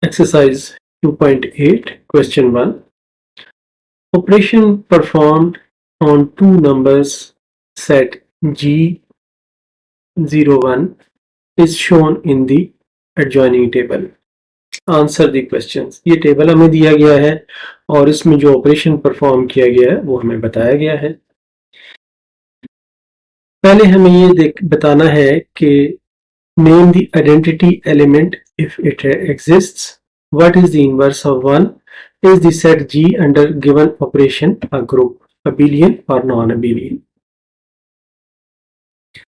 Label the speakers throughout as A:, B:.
A: Exercise 2.8, question 1. Operation performed on two numbers set G01 is shown in the adjoining table. Answer the questions. ये table हमें दिया गया है और इसमें जो ऑपरेशन परफॉर्म किया गया है वो हमें बताया गया है। पहले हमें ये बताना है कि name the identity element if it exists. What is the inverse of 1? Is the set G under given operation a group, abelian or non-abelian?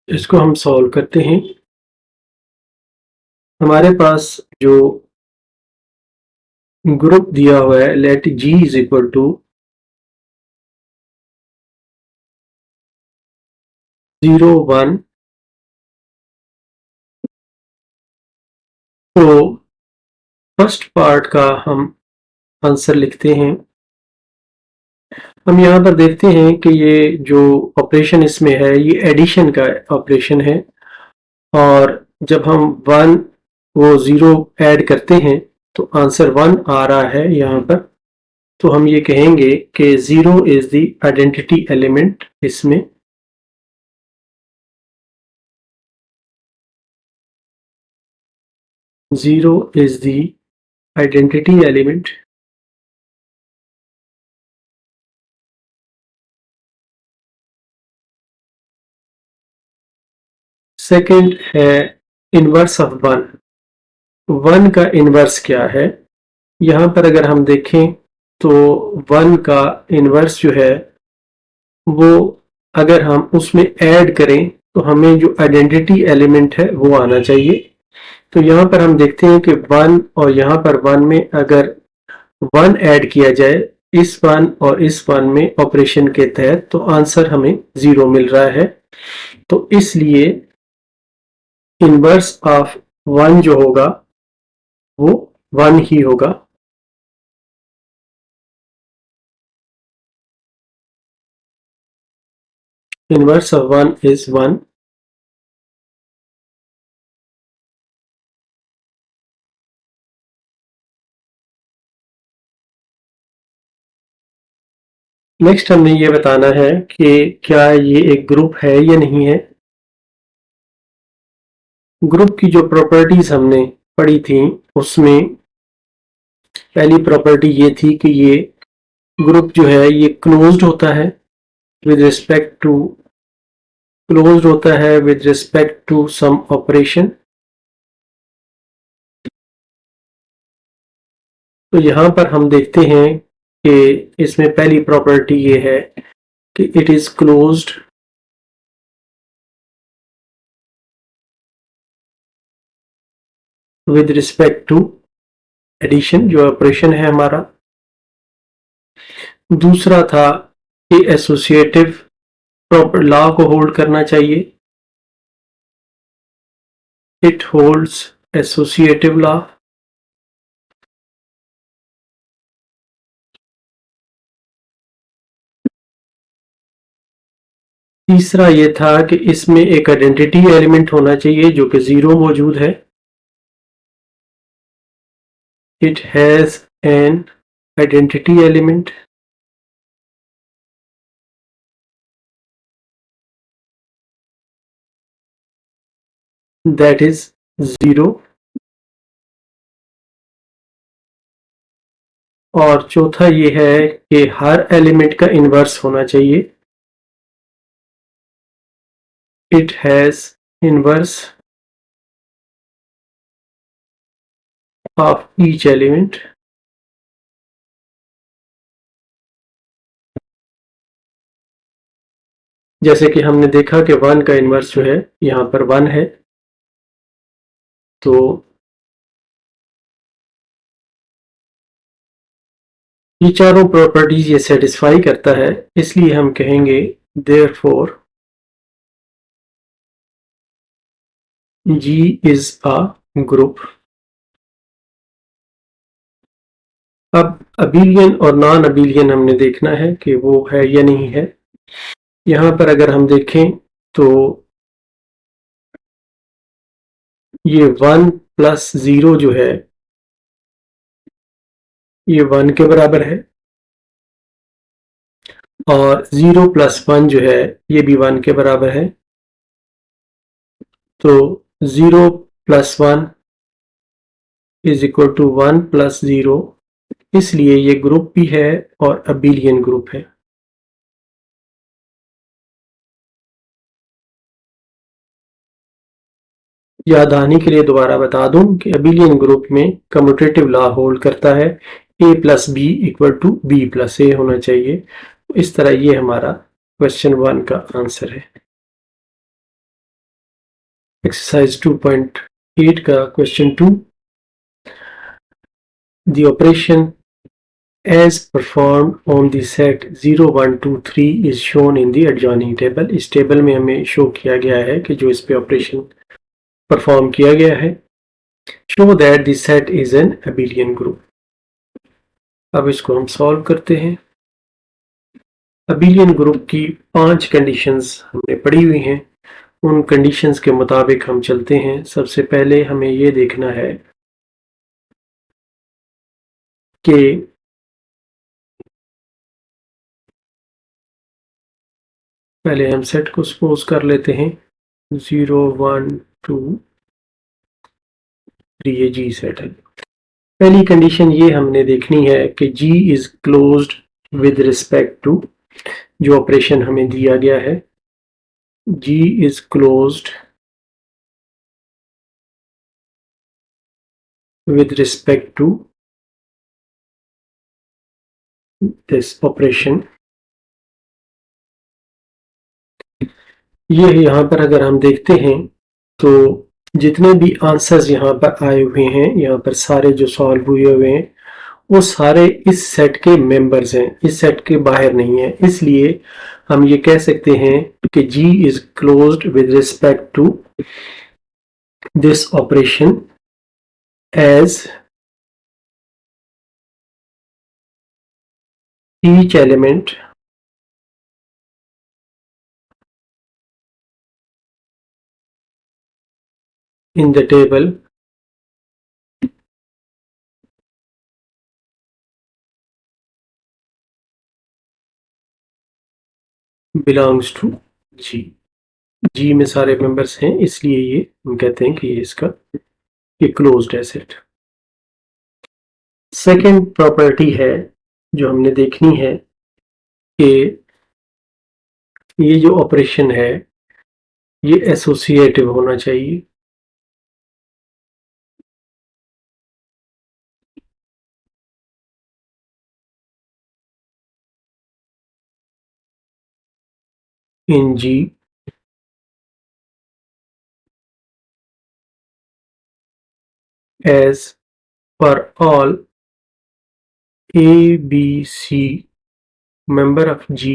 A: इसको हम सॉल्व करते हैं। हमारे पास जो ग्रुप दिया हुआ है let G is equal to 0 1, तो फर्स्ट पार्ट का हम आंसर लिखते हैं। हम यहाँ पर देखते हैं कि ये जो ऑपरेशन इसमें है ये एडिशन का ऑपरेशन है और जब हम 1 वो 0 ऐड करते हैं तो आंसर 1 आ रहा है यहाँ पर। तो हम ये कहेंगे कि 0 इज द आइडेंटिटी एलिमेंट इसमें। Zero is the identity element second है इनवर्स ऑफ 1। 1 का इनवर्स क्या है? यहाँ पर अगर हम देखें तो 1 का इनवर्स जो है वो अगर हम उसमें ऐड करें तो हमें जो आइडेंटिटी एलिमेंट है वो आना चाहिए। तो यहाँ पर हम देखते हैं कि 1 और यहाँ पर 1 में अगर 1 ऐड किया जाए इस 1 और इस 1 में ऑपरेशन के तहत तो आंसर हमें 0 मिल रहा है। तो इसलिए इनवर्स ऑफ 1 जो होगा वो 1 ही होगा। Inverse of 1 is 1। नेक्स्ट हमने ये बताना है कि क्या ये एक ग्रुप है या नहीं है। ग्रुप की जो प्रॉपर्टीज हमने पढ़ी थी उसमें पहली प्रॉपर्टी ये थी कि ये ग्रुप जो है ये क्लोज्ड होता है with respect to some operation. तो यहां पर हम देखते हैं कि इसमें पहली प्रॉपर्टी ये है कि it is closed with respect to addition जो ऑपरेशन है हमारा। दूसरा था कि एसोसिएटिव प्रॉपर लॉ को होल्ड करना चाहिए। It holds associative law. तीसरा ये था कि इसमें एक आइडेंटिटी एलिमेंट होना चाहिए जो कि 0 मौजूद है। It has an identity element that is 0। और चौथा ये है कि हर एलिमेंट का इनवर्स होना चाहिए। It has inverse of each element. जैसे कि हमने देखा कि 1 का इनवर्स जो है यहाँ पर 1 है। तो ये चारों प्रॉपर्टीज ये सेटिस्फाई करता है, इसलिए हम कहेंगे therefore G is a group। अब अबिलियन और नॉन अबिलियन हमने देखना है कि वो है या नहीं है। यहाँ पर अगर हम देखें तो ये 1 + 0 जो है ये 1 के बराबर है, और 0 + 1 जो है ये भी 1 के बराबर है। तो 0 + 1 = 1 + 0, इसलिए ये ग्रुप भी है और अबेलियन ग्रुप है। याद आने के लिए दोबारा बता दूं कि अबेलियन ग्रुप में कम्यूटेटिव लॉ होल्ड करता है, a + b = b + a होना चाहिए। इस तरह ये हमारा क्वेश्चन 1 का आंसर है। एक्सरसाइज 2.8 का question 2, the operation as performed on the set 0 1 2 3 is shown in the adjoining table। इस टेबल में हमें शो किया गया है कि जो इस पे ऑपरेशन परफॉर्म किया गया है। Show that the set is an abelian group. अब इसको हम सॉल्व करते हैं। अबेलियन ग्रुप की 5 कंडीशंस हमने पढ़ी हुई हैं, उन कंडीशंस के मुताबिक हम चलते हैं। सबसे पहले हमें ये देखना है कि पहले हम सेट को सपोज कर लेते हैं 0 1 2 3, ये जी सेट है। पहली कंडीशन ये हमने देखनी है कि G is closed with respect to जो ऑपरेशन हमें दिया गया है। जी is closed with respect to this operation। ये यहाँ पर अगर हम देखते हैं तो जितने भी आंसर्स यहाँ पर आए हुए हैं, यहाँ पर सारे जो सॉल्व हुए हुए हैं वो सारे इस सेट के मेंबर्स हैं, इस सेट के बाहर नहीं है। इसलिए हम ये कह सकते हैं कि G is closed with respect to this operation as each element in the table belongs to G। G में सारे मेंबर्स हैं, इसलिए ये हम कहते हैं कि ये क्लोज्ड है सेट। सेकेंड प्रॉपर्टी है जो हमने देखनी है कि ये जो ऑपरेशन है ये एसोसिएटिव होना चाहिए। इन जी एज पर all A B C member of G,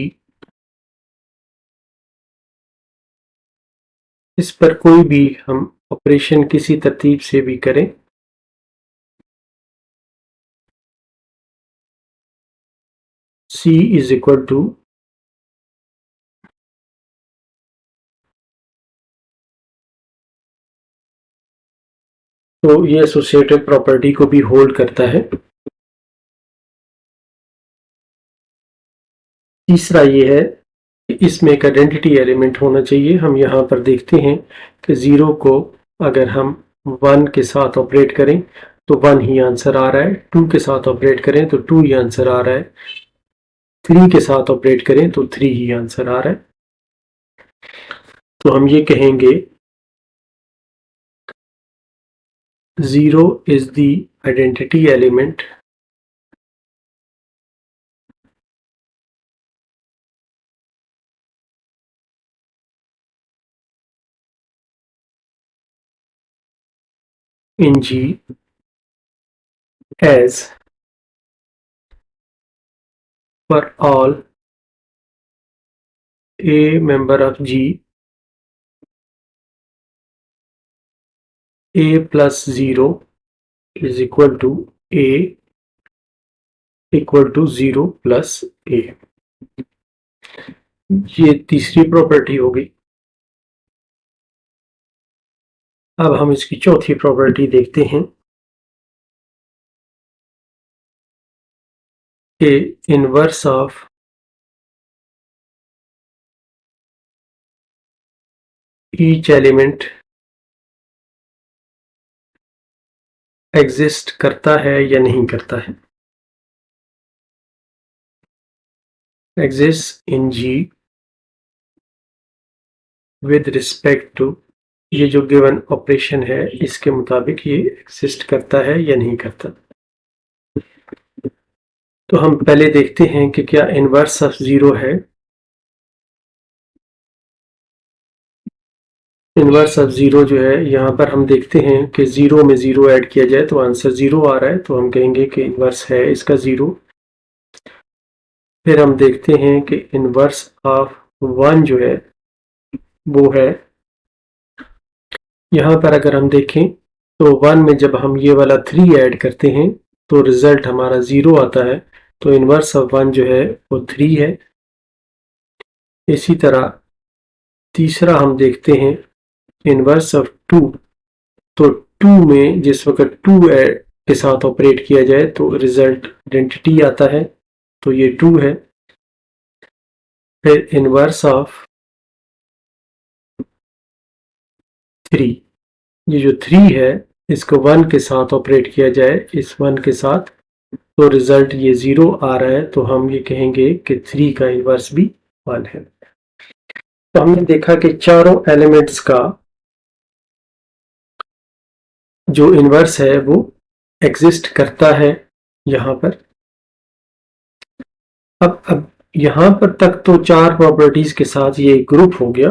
A: इस पर कोई भी हम ऑपरेशन किसी तरतीब से भी करें, C इज इक्वल टू तो ये एसोसिएटिव प्रॉपर्टी को भी होल्ड करता है। तीसरा ये है कि इसमें एक आइडेंटिटी एलिमेंट होना चाहिए। हम यहाँ पर देखते हैं कि 0 को अगर हम 1 के साथ ऑपरेट करें तो 1 ही आंसर आ रहा है, 2 के साथ ऑपरेट करें तो 2 ही आंसर आ रहा है, 3 के साथ ऑपरेट करें तो 3 ही आंसर आ रहा है। तो हम ये कहेंगे 0 is the identity element in G as for all a member of G a plus 0 is equal to a equal to 0 plus a। ये तीसरी प्रॉपर्टी होगी। अब हम इसकी चौथी प्रॉपर्टी देखते हैं। कि inverse of each element exist करता है या नहीं करता है, exist in G with respect to, ये जो गिवन ऑपरेशन है इसके मुताबिक ये एग्जिस्ट करता है या नहीं करता। तो हम पहले देखते हैं कि क्या इनवर्स ऑफ जीरो है। इनवर्स ऑफ जीरो जो है, यहाँ पर हम देखते हैं कि जीरो में जीरो ऐड किया जाए तो आंसर जीरो आ रहा है, तो हम कहेंगे कि इनवर्स है इसका जीरो। फिर हम देखते हैं कि इनवर्स ऑफ वन जो है वो है, यहाँ पर अगर हम देखें तो वन में जब हम ये वाला थ्री ऐड करते हैं तो रिजल्ट हमारा जीरो आता है, तो इनवर्स ऑफ वन जो है वो थ्री है। इसी तरह तीसरा हम देखते हैं इनवर्स ऑफ टू, तो टू में जिस वक्त टू के साथ ऑपरेट किया जाए तो रिजल्ट आइडेंटिटी आता है, तो ये टू है। फिर इनवर्स ऑफ थ्री, ये जो थ्री है इसको वन के साथ ऑपरेट किया जाए, इस वन के साथ, तो रिजल्ट ये जीरो आ रहा है, तो हम ये कहेंगे कि थ्री का इनवर्स भी वन है। तो हमने देखा कि चारों एलिमेंट्स का जो इनवर्स है वो एग्जिस्ट करता है यहाँ पर। अब यहाँ पर तक तो चार प्रॉपर्टीज के साथ ये ग्रुप हो गया।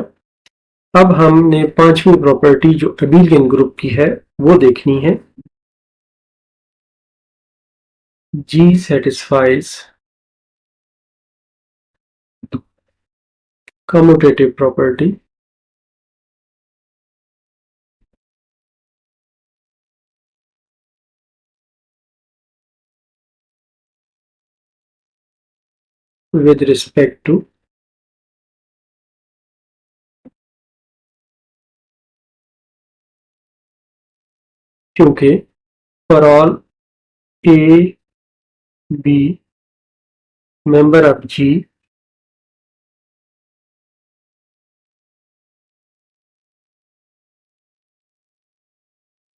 A: अब हमने पांचवी प्रॉपर्टी जो अबेलियन ग्रुप की है वो देखनी है। G satisfies commutative property with respect to क्योंकि for all A, B member of G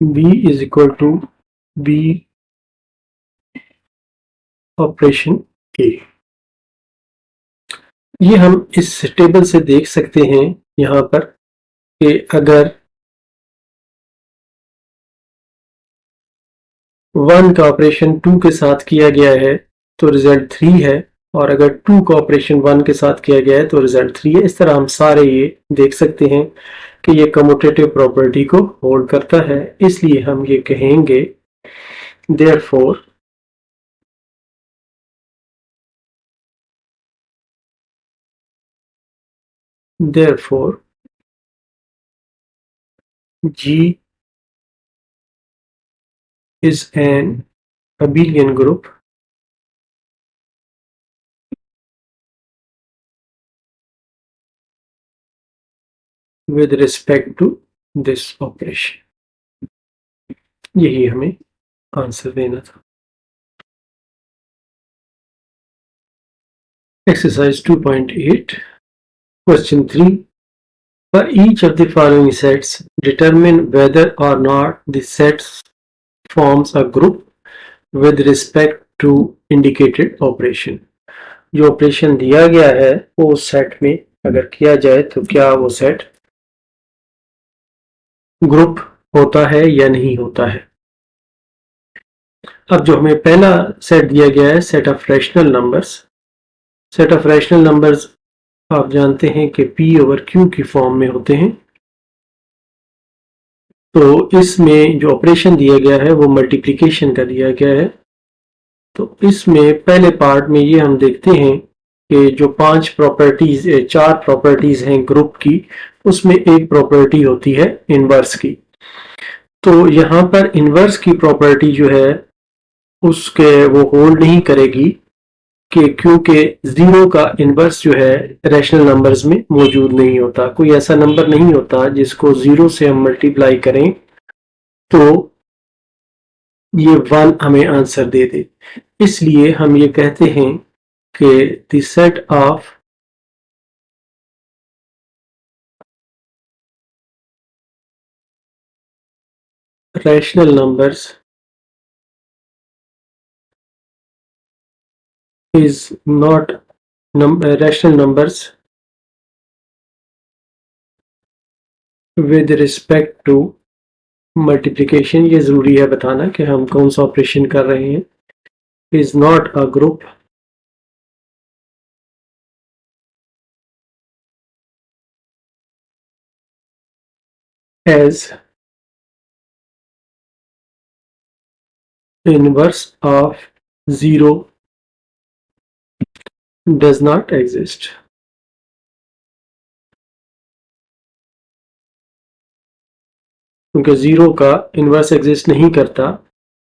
A: B is equal to B operation A। ये हम इस टेबल से देख सकते हैं यहाँ पर कि अगर वन का ऑपरेशन टू के साथ किया गया है तो रिजल्ट थ्री है, और अगर टू का ऑपरेशन वन के साथ किया गया है तो रिजल्ट थ्री है। इस तरह हम सारे ये देख सकते हैं कि ये कम्यूटेटिव प्रॉपर्टी को होल्ड करता है, इसलिए हम ये कहेंगे therefore G is an abelian group with respect to this operation। यही हमें आंसर देना था। Exercise 2.8 Question 3 For each of the following sets determine whether or not the set forms a group with respect to indicated operation। जो operation दिया गया है वो उस सेट में अगर किया जाए तो क्या वो सेट ग्रुप होता है या नहीं होता है। अब जो हमें पहला सेट दिया गया है set of rational numbers, set of rational numbers आप जानते हैं कि P ओवर Q की फॉर्म में होते हैं। तो इसमें जो ऑपरेशन दिया गया है वो मल्टीप्लिकेशन का दिया गया है। तो इसमें पहले पार्ट में ये हम देखते हैं कि जो चार प्रॉपर्टीज हैं ग्रुप की, उसमें एक प्रॉपर्टी होती है इनवर्स की। तो यहाँ पर इनवर्स की प्रॉपर्टी जो है उसके वो होल्ड नहीं करेगी कि क्योंकि जीरो का इनवर्स जो है रैशनल नंबर्स में मौजूद नहीं होता। कोई ऐसा नंबर नहीं होता जिसको जीरो से हम मल्टीप्लाई करें तो ये 1 हमें आंसर दे दे। इसलिए हम ये कहते हैं कि the set of rational numbers is not rational numbers with respect to multiplication। ये जरूरी है बताना कि हम कौन सा ऑपरेशन कर रहे हैं। is not a group as inverse of 0 does not exist। क्योंकि 0 का इनवर्स एग्जिस्ट नहीं करता,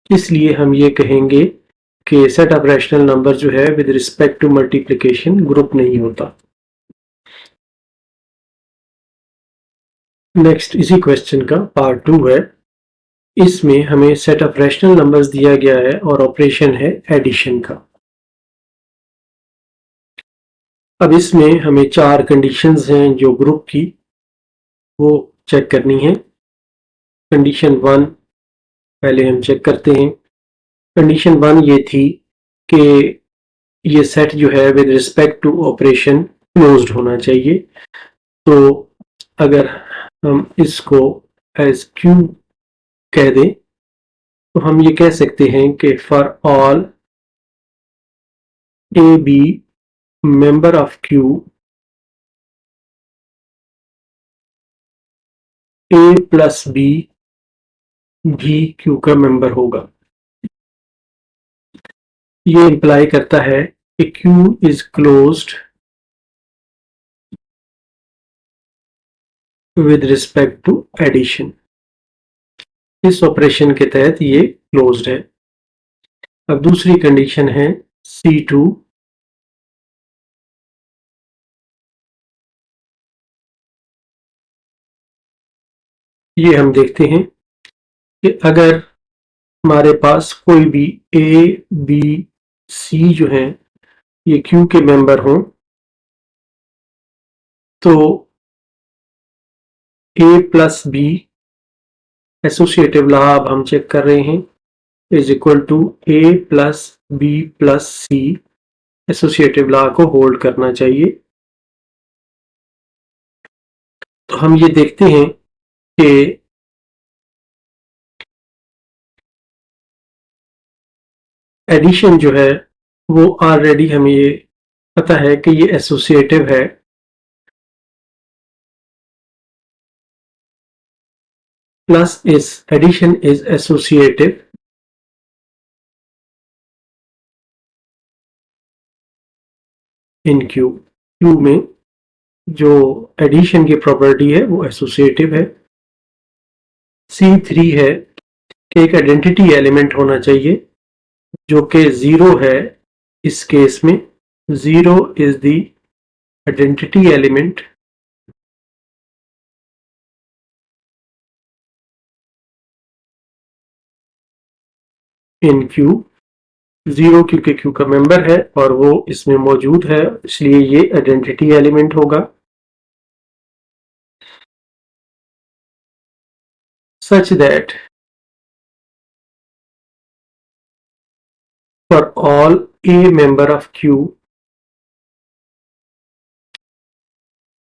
A: इसलिए हम ये कहेंगे कि सेट ऑफ रैशनल नंबर जो है with respect to multiplication group नहीं होता। नेक्स्ट इसी क्वेश्चन का पार्ट 2 है। इसमें हमें सेट ऑफ रैशनल नंबर्स दिया गया है और ऑपरेशन है एडिशन का। अब इसमें हमें 4 कंडीशंस हैं जो ग्रुप की, वो चेक करनी है। कंडीशन 1 पहले हम चेक करते हैं। कंडीशन 1 ये थी कि ये सेट जो है with respect to operation closed होना चाहिए। तो अगर हम इसको एज क्यू कह दें तो हम ये कह सकते हैं कि for all A B member of Q, A plus B भी क्यू का मेंबर होगा। ये इंप्लाई करता है कि Q is closed with respect to addition. इस ऑपरेशन के तहत ये क्लोज्ड है। अब दूसरी कंडीशन है C2। ये हम देखते हैं कि अगर हमारे पास कोई भी A, B, C जो हैं ये Q के मेंबर हों तो A plus B associative law अब हम चेक कर रहे हैं is equal to A plus B plus C। Associative law को होल्ड करना चाहिए। तो हम ये देखते हैं कि एडिशन जो है वो ऑलरेडी हमें ये पता है कि ये एसोसिएटिव है। प्लस इस addition is associative in Q. Q में जो एडिशन की प्रॉपर्टी है वो एसोसिएटिव है। C3 है कि एक आइडेंटिटी एलिमेंट होना चाहिए जो कि 0 है। इस केस में 0 is the identity element in Q. 0 क्योंकि क्यू का मेंबर है और वो इसमें मौजूद है, इसलिए ये आइडेंटिटी एलिमेंट होगा। such that for all A member of Q,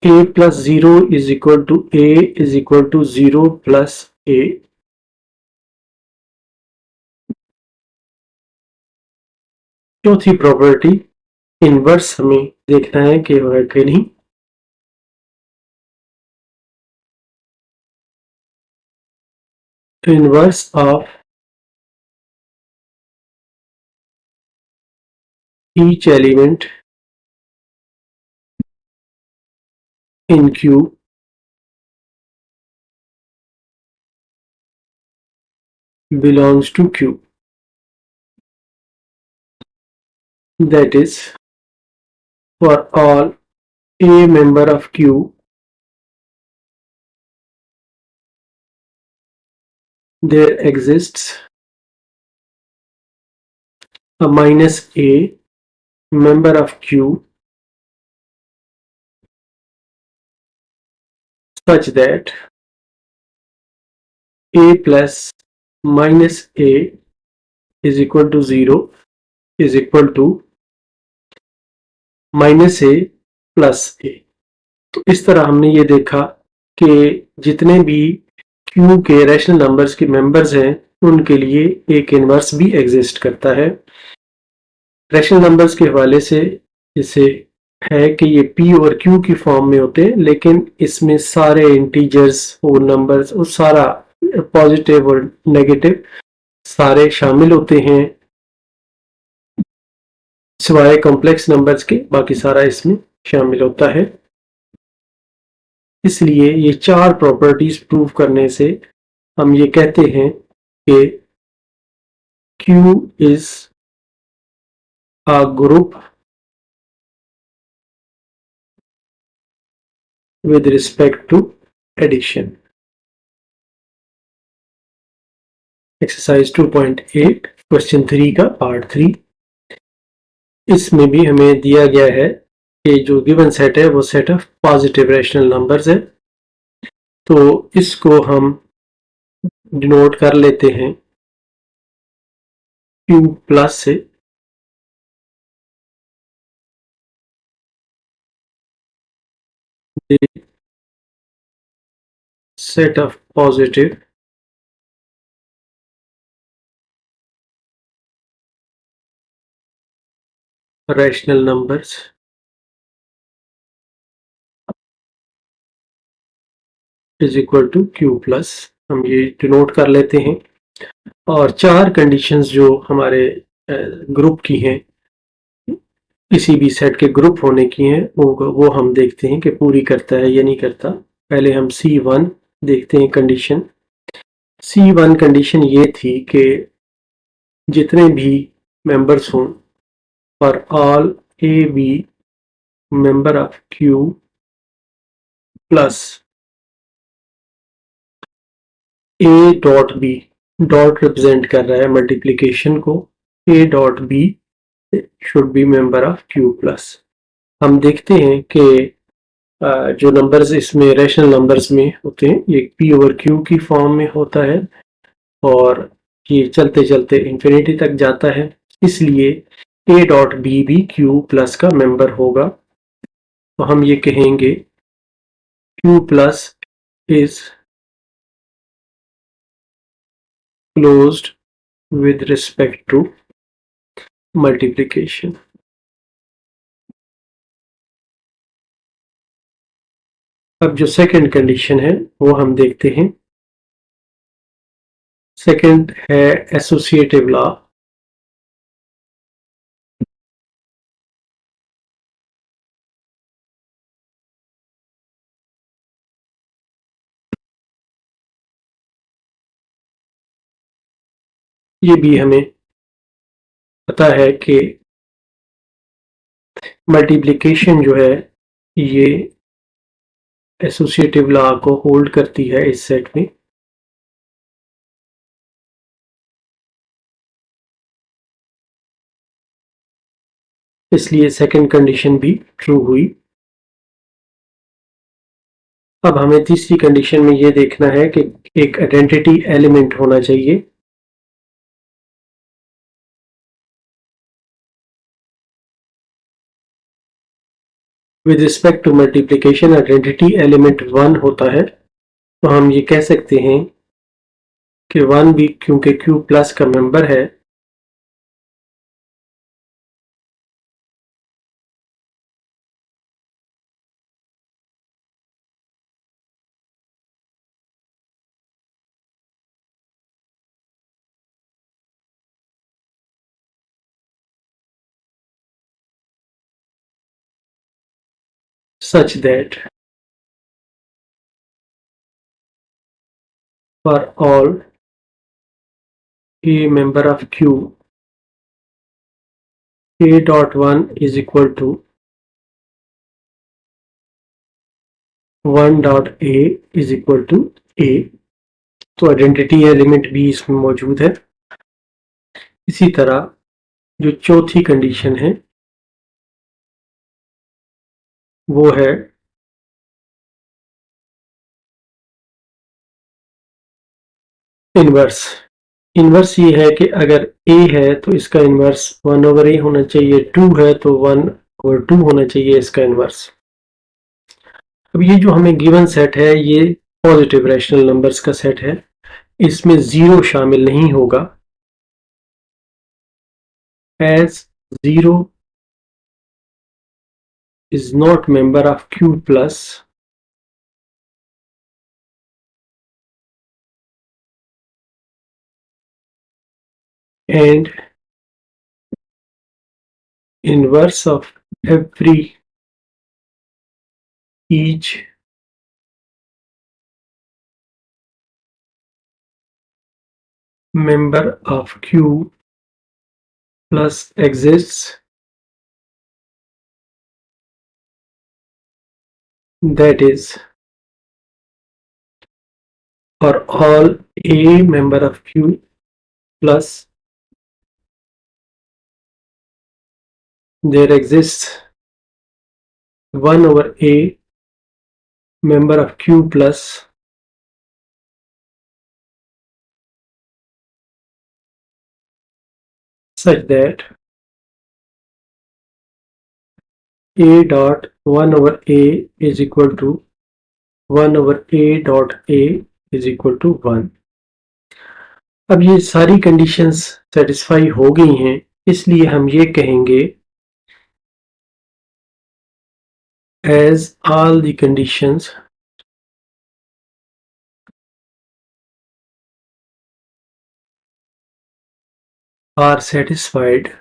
A: A plus 0 is equal to A is equal to 0 plus A। चौथी प्रॉपर्टी इनवर्स हमें देखना है कि है कि नहीं। Inverse of each element in Q belongs to Q। That is, for all A member of Q, there exists minus a member of Q such that a plus minus a is equal to 0 is equal to minus a plus a. तो इस तरह हमने ये देखा कि जितने भी Q के रैशनल नंबर्स के मेंबर्स हैं उनके लिए एक इनवर्स भी एग्जिस्ट करता है। रैशनल नंबर्स के हवाले से इसे है कि ये पी और क्यू की फॉर्म में होते हैं, लेकिन इसमें सारे इंटीजर्स और नंबर्स और सारा पॉजिटिव और नेगेटिव सारे शामिल होते हैं, सिवाय कॉम्प्लेक्स नंबर्स के बाकी सारा इसमें शामिल होता है। इसलिए ये चार प्रॉपर्टीज प्रूव करने से हम ये कहते हैं कि Q is a group with respect to addition। Exercise 2.8 question 3 का पार्ट 3। इसमें भी हमें दिया गया है कि जो गिवन सेट है वो set of positive rational numbers है। तो इसको हम डिनोट कर लेते हैं Q प्लस से। Set of positive rational numbers is equal to Q plus. हम ये डिनोट कर लेते हैं और चार कंडीशंस जो हमारे ग्रुप की हैं, किसी भी सेट के ग्रुप होने की हैं, वो हम देखते हैं कि पूरी करता है या नहीं करता। पहले हम C1 देखते हैं कंडीशन। C1 कंडीशन ये थी कि जितने भी मेंबर्स हों for all A B member of Q plus A dot B, dot represent कर रहा है मल्टीप्लिकेशन को, A dot B should be member of Q plus. हम देखते हैं कि जो नंबर्स इसमें रैशनल नंबर्स में होते हैं ये P ओवर Q की फॉर्म में होता है और ये चलते चलते इंफिनिटी तक जाता है, इसलिए A डॉट बी भी Q प्लस का मेंबर होगा। तो हम ये कहेंगे Q plus is closed with respect to multiplication. अब जो सेकंड कंडीशन है वो हम देखते हैं। सेकंड है एसोसिएटिव लॉ। ये भी हमें पता है कि मल्टीप्लिकेशन जो है ये एसोसिएटिव लॉ को होल्ड करती है इस सेट में। इसलिए सेकंड कंडीशन भी ट्रू हुई। अब हमें तीसरी कंडीशन में ये देखना है कि एक आइडेंटिटी एलिमेंट होना चाहिए। With respect to multiplication identity element 1 होता है, तो हम ये कह सकते हैं कि 1 भी क्योंकि Q प्लस का मेंबर है such that for all a member of Q a dot 1 is equal to 1 dot a is equal to a। तो आइडेंटिटी एलिमेंट भी इसमें मौजूद है। इसी तरह जो चौथी कंडीशन है वो है इनवर्स। इनवर्स ये है कि अगर a है तो इसका इनवर्स 1/a होना चाहिए, 2 है तो 1/2 होना चाहिए इसका इनवर्स। अब ये जो हमें गिवन सेट है ये पॉजिटिव रैशनल नंबर्स का सेट है, इसमें जीरो शामिल नहीं होगा। As zero is not member of Q plus and inverse of every each member of Q plus exists, that is for all A member of Q plus there exists 1/A member of Q plus such that A dot 1/A is equal to 1/A dot A is equal to 1। अब ये सारी conditions satisfy हो गई हैं, इसलिए हम ये कहेंगे as all the conditions are satisfied,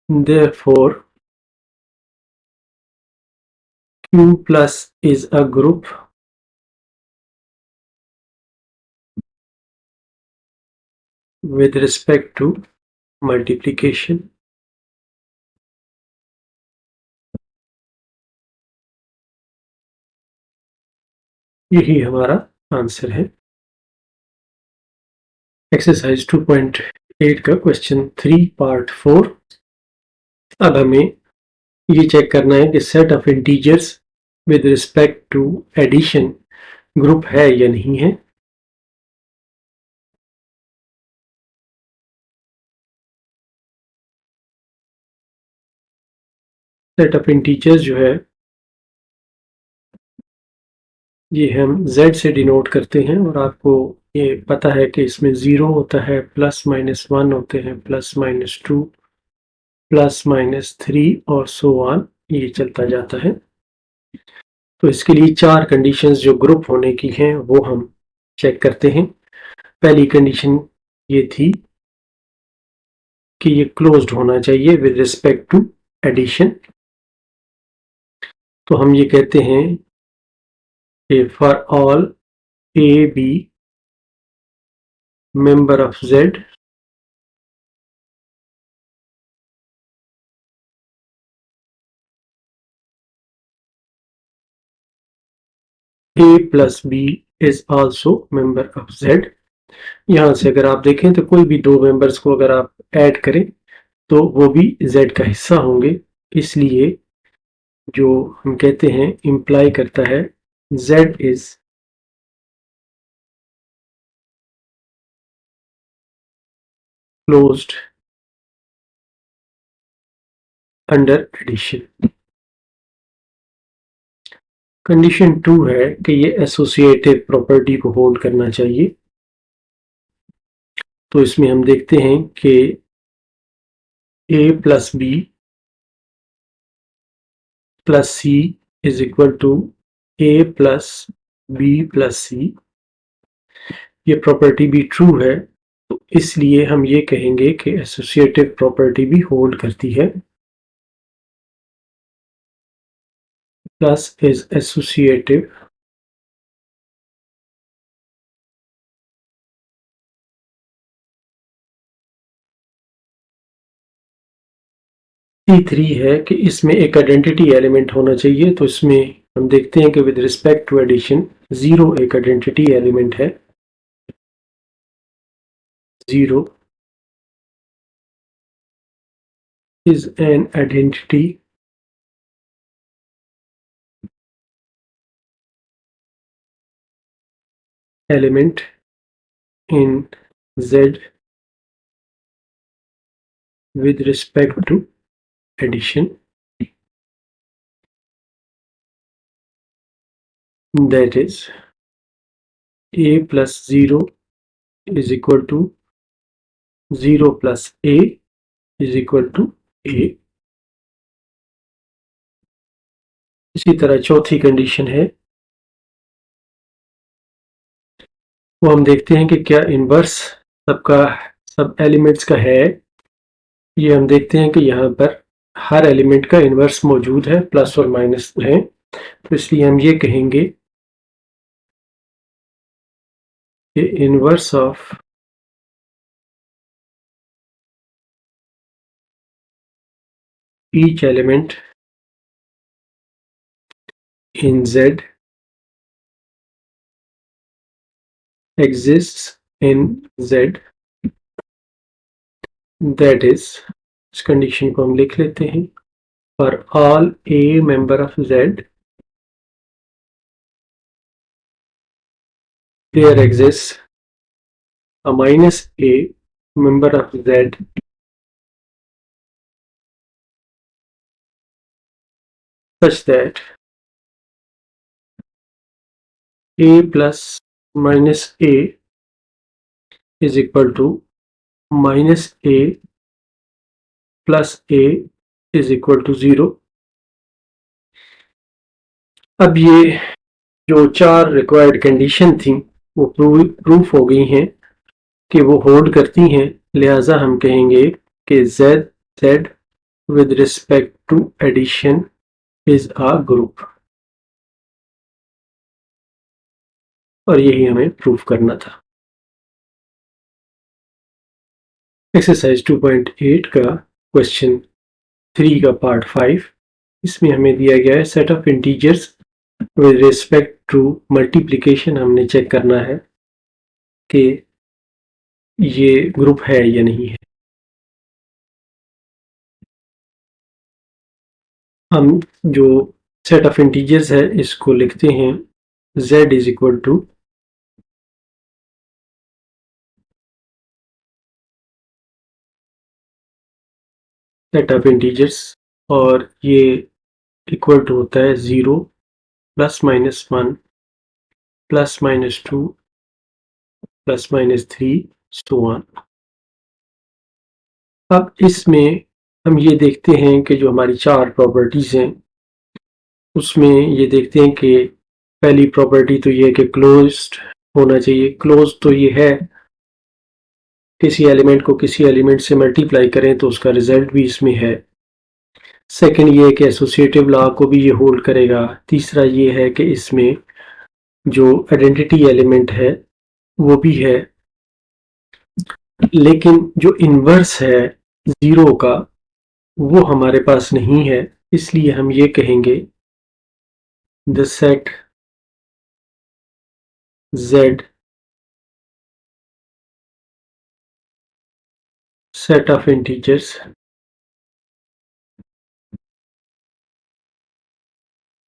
A: therefore Q plus is a group with respect to multiplication। यही हमारा आंसर है। एक्सरसाइज 2.8 का क्वेश्चन 3 पार्ट 4। अब हमें ये चेक करना है कि set of integers with respect to addition group है या नहीं है। सेट ऑफ इंटीजर्स जो है ये हम z से डिनोट करते हैं और आपको ये पता है कि इसमें 0 होता है, प्लस माइनस 1 होते हैं, प्लस माइनस 2, प्लस माइनस 3 और सो ऑन, ये चलता जाता है। तो इसके लिए 4 कंडीशंस जो ग्रुप होने की हैं वो हम चेक करते हैं। पहली कंडीशन ये थी कि ये क्लोज्ड होना चाहिए विद रिस्पेक्ट टू एडिशन। तो हम ये कहते हैं कि for all A B member of Z A plus B is also member of Z. यहां से अगर आप देखें तो कोई भी दो मेंबर्स को अगर आप ऐड करें तो वो भी जेड का हिस्सा होंगे, इसलिए जो हम कहते हैं इंप्लाई करता है Z is closed under addition. Condition 2 है कि ये एसोसिएटिव प्रॉपर्टी को होल्ड करना चाहिए। तो इसमें हम देखते हैं कि a plus b plus c is equal to a plus b plus c. ये प्रॉपर्टी भी ट्रू है, तो इसलिए हम ये कहेंगे कि एसोसिएटिव प्रॉपर्टी भी होल्ड करती है। प्लस इज एसोसिएटिव C3 है कि इसमें एक आइडेंटिटी एलिमेंट होना चाहिए। तो इसमें हम देखते हैं कि विद रिस्पेक्ट टू एडिशन 0 एक आइडेंटिटी एलिमेंट है, 0 is an identity element in Z with respect to addition, that is a plus 0 is equal to 0 plus a is equal to a। इसी तरह चौथी कंडीशन है, वो हम देखते हैं कि क्या इनवर्स सब एलिमेंट्स का है। ये हम देखते हैं कि यहाँ पर हर एलिमेंट का इनवर्स मौजूद है, प्लस और माइनस है, तो इसलिए हम ये कहेंगे कि inverse of each element in Z exists in Z, that is, इस कंडीशन को हम लिख लेते हैं, for all a member of Z there exists a minus a member of Z such that a plus minus a is equal to minus a plus a is equal to 0। अब ये जो 4 required condition थी वो proof हो गई हैं कि वो होल्ड करती हैं, लिहाजा हम कहेंगे कि Z with respect to addition is a group, और यही हमें प्रूफ करना था। एक्सरसाइज 2.8 का क्वेश्चन 3 का पार्ट 5, इसमें हमें दिया गया है set of integers with respect to multiplication. हमने चेक करना है कि ये ग्रुप है या नहीं है। हम जो सेट ऑफ इंटीजर्स है इसको लिखते हैं z is equal to set of integers, और ये इक्वल टू होता है 0 plus minus 1 plus minus 2 plus minus 3 so on. अब इसमें हम ये देखते हैं कि जो हमारी 4 प्रॉपर्टीज हैं उसमें ये देखते हैं कि पहली प्रॉपर्टी तो ये है कि क्लोज्ड होना चाहिए। क्लोज तो ये है किसी एलिमेंट को किसी एलिमेंट से मल्टीप्लाई करें तो उसका रिजल्ट भी इसमें है। सेकंड ये है कि एसोसिएटिव लॉ को भी ये होल्ड करेगा। तीसरा ये है कि इसमें जो आइडेंटिटी एलिमेंट है वो भी है, लेकिन जो इन्वर्स है 0 का वो हमारे पास नहीं है, इसलिए हम ये कहेंगे the set Z set of integers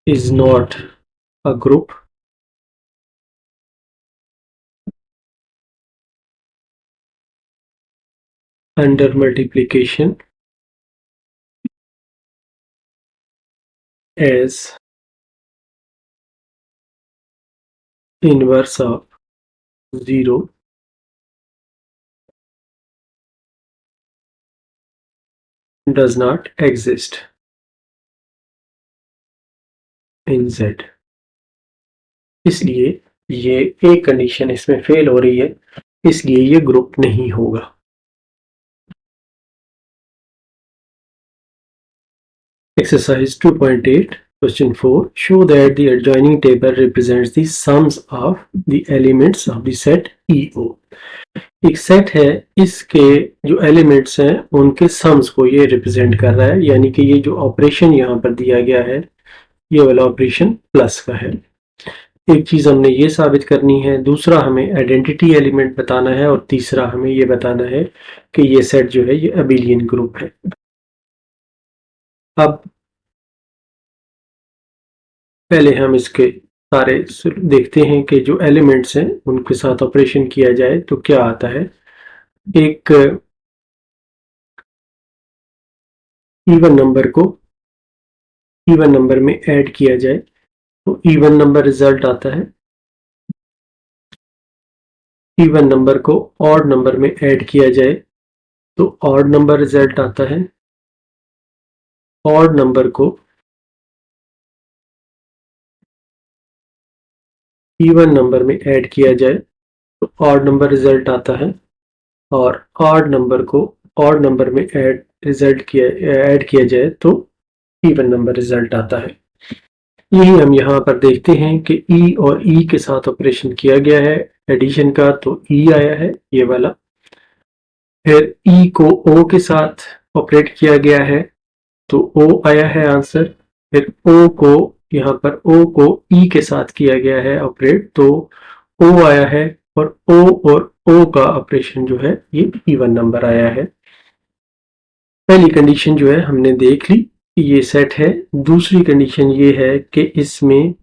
A: is not a group under multiplication as inverse of 0 does not exist in Z। इसलिए ये एक कंडीशन इसमें फेल हो रही है, इसलिए ये ग्रुप नहीं होगा। Exercise 2.8 question 4 show that the adjoining table represents the sums of the elements of the set EO। एक सेट है, इसके जो एलिमेंट्स हैं उनके सम्स को ये रिप्रेजेंट कर रहा है, यानी कि ये जो ऑपरेशन यहाँ पर दिया गया है ये वाला ऑपरेशन प्लस का है। एक चीज हमने ये साबित करनी है, दूसरा हमें आइडेंटिटी एलिमेंट बताना है और तीसरा हमें ये बताना है कि ये सेट जो है ये अबेलियन ग्रुप है। अब पहले हम इसके सारे देखते हैं कि जो एलिमेंट्स हैं उनके साथ ऑपरेशन किया जाए तो क्या आता है। एक इवन नंबर को इवन नंबर में ऐड किया जाए तो इवन नंबर रिजल्ट आता है। इवन नंबर को ऑड नंबर में ऐड किया जाए तो ऑड नंबर रिजल्ट आता है। ऑड नंबर को इवन नंबर में ऐड किया जाए तो ऑड नंबर रिजल्ट आता है और ऑड नंबर को ऑड नंबर में ऐड किया जाए तो इवन नंबर रिजल्ट आता है। यही हम यहाँ पर देखते हैं कि ई और ई के साथ ऑपरेशन किया गया है एडिशन का, तो ई आया है ये वाला। फिर ई को ओ के साथ ऑपरेट किया गया है तो ओ आया है आंसर। फिर ओ को यहाँ पर ओ को ई के साथ किया गया है ऑपरेट तो ओ आया है और ओ का ऑपरेशन जो है ये इवन नंबर आया है। पहली कंडीशन जो है हमने देख ली कि ये सेट है। दूसरी कंडीशन ये है कि इसमें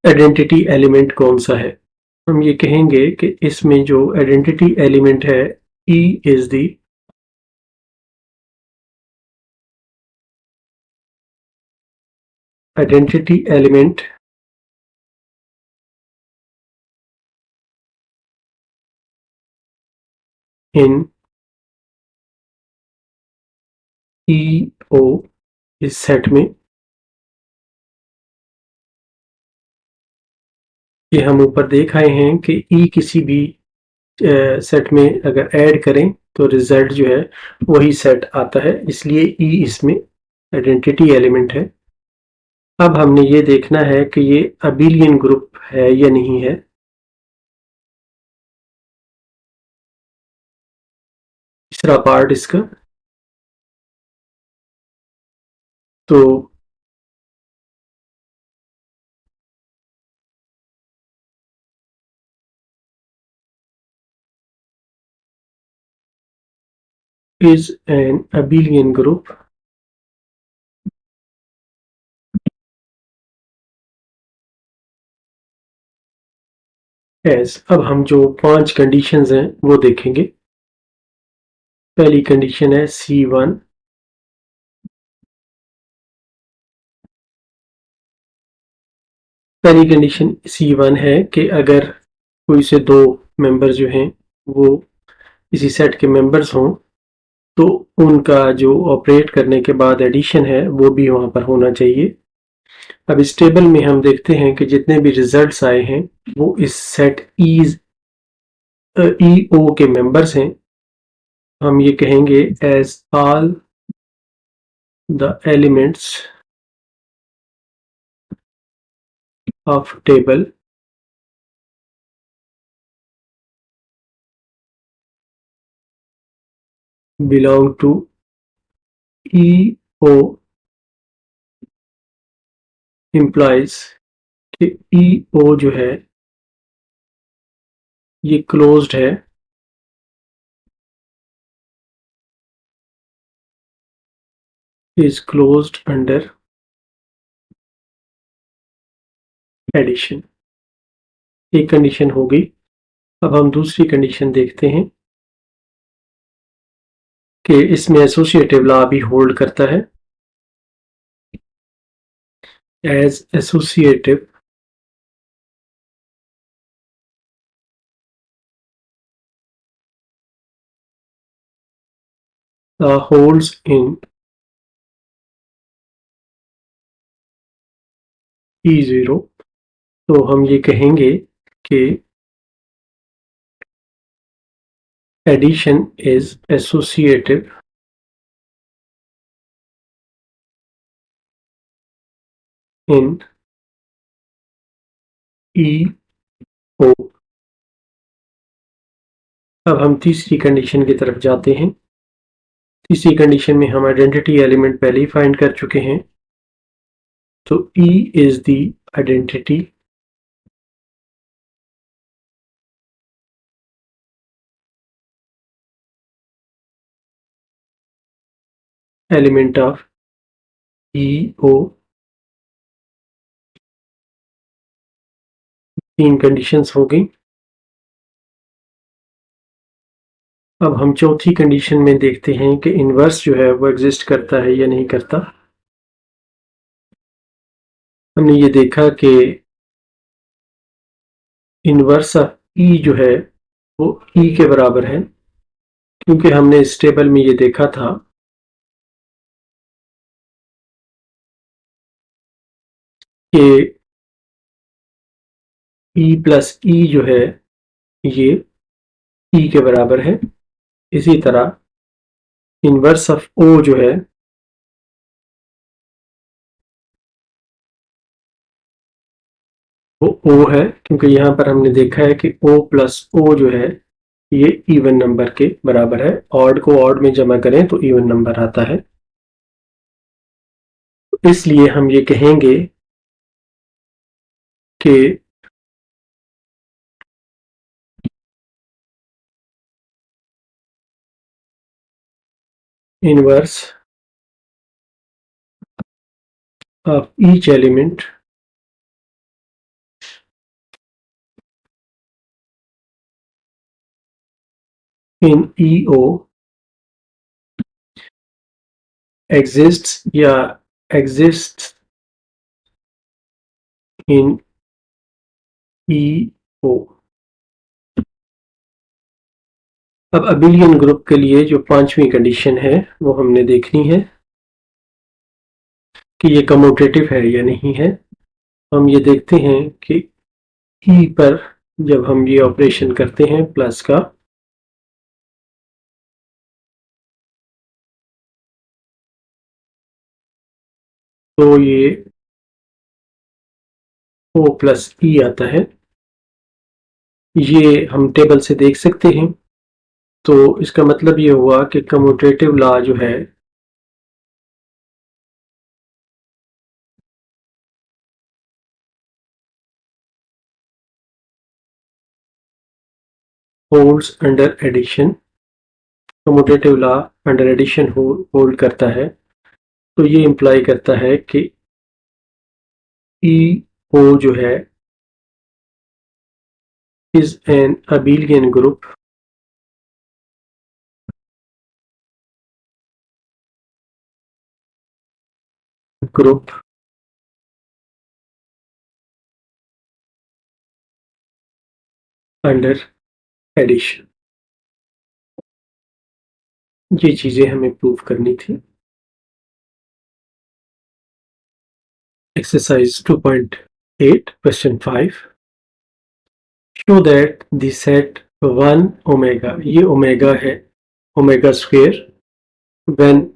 A: आइडेंटिटी एलिमेंट कौन सा है। हम ये कहेंगे कि इसमें जो आइडेंटिटी एलिमेंट है e is the identity element in e o इस सेट में। ये हम ऊपर देख आए हैं कि ई किसी भी सेट में अगर ऐड करें तो रिजल्ट जो है वही सेट आता है, इसलिए ई इसमें आइडेंटिटी एलिमेंट है। अब हमने ये देखना है कि ये अबेलियन ग्रुप है या नहीं है। तीसरा पार्ट इसका, तो is an abelian group as। अब हम जो 5 कंडीशंस हैं वो देखेंगे। पहली कंडीशन है C1। पहली कंडीशन C1 है कि अगर कोई से दो मेंबर जो हैं वो किसी सेट के मेंबर्स हों तो उनका जो ऑपरेट करने के बाद एडिशन है वो भी वहां पर होना चाहिए। अब इस टेबल में हम देखते हैं कि जितने भी रिजल्ट्स आए हैं वो इस सेट ई ओ के मेंबर्स हैं। हम ये कहेंगे as all the elements of table belong to E O implies कि ई ओ जो है ये क्लोज्ड है is closed under एडिशन। एक कंडीशन हो गई। अब हम दूसरी कंडीशन देखते हैं कि इसमें एसोसिएटिव लॉ भी होल्ड करता है। एज एसोसिएटिव होल्ड्स इन E0 तो हम ये कहेंगे कि addition is associative in EO। अब हम तीसरी कंडीशन की तरफ जाते हैं। तीसरी कंडीशन में हम आइडेंटिटी एलिमेंट पहले ही फाइंड कर चुके हैं, तो E is the identity element of EO, 3 conditions हो गई। अब हम चौथी कंडीशन में देखते हैं कि इनवर्स जो है वो एग्जिस्ट करता है या नहीं करता। हमने ये देखा कि इनवर्स ऑफ ई जो है वो ई के बराबर है, क्योंकि हमने इस टेबल में ये देखा था कि ई प्लस ई जो है ये ई के बराबर है। इसी तरह इनवर्स ऑफ ओ जो है वो ओ है, क्योंकि यहाँ पर हमने देखा है कि ओ प्लस ओ जो है ये इवन नंबर के बराबर है। ऑड को ऑड में जमा करें तो इवन नंबर आता है। इसलिए हम ये कहेंगे कि inverse of each element in EO exists या exists in EO। अब अबिलियन ग्रुप के लिए जो 5वीं कंडीशन है वो हमने देखनी है कि ये कम्यूटेटिव है या नहीं है। हम ये देखते हैं कि ई पर जब हम ये ऑपरेशन करते हैं प्लस का, तो ये O प्लस ई आता है। ये हम टेबल से देख सकते हैं। तो इसका मतलब ये हुआ कि कम्यूटेटिव लॉ जो है holds under addition, commutative law under addition hold करता है। तो ये इंप्लाई करता है कि ई ओ जो है is an abelian group under addition. ये चीजें हमें प्रूव करनी थी। Exercise 2.8 question 5, show that the set 1 omega, ये ओमेगा है, omega square, when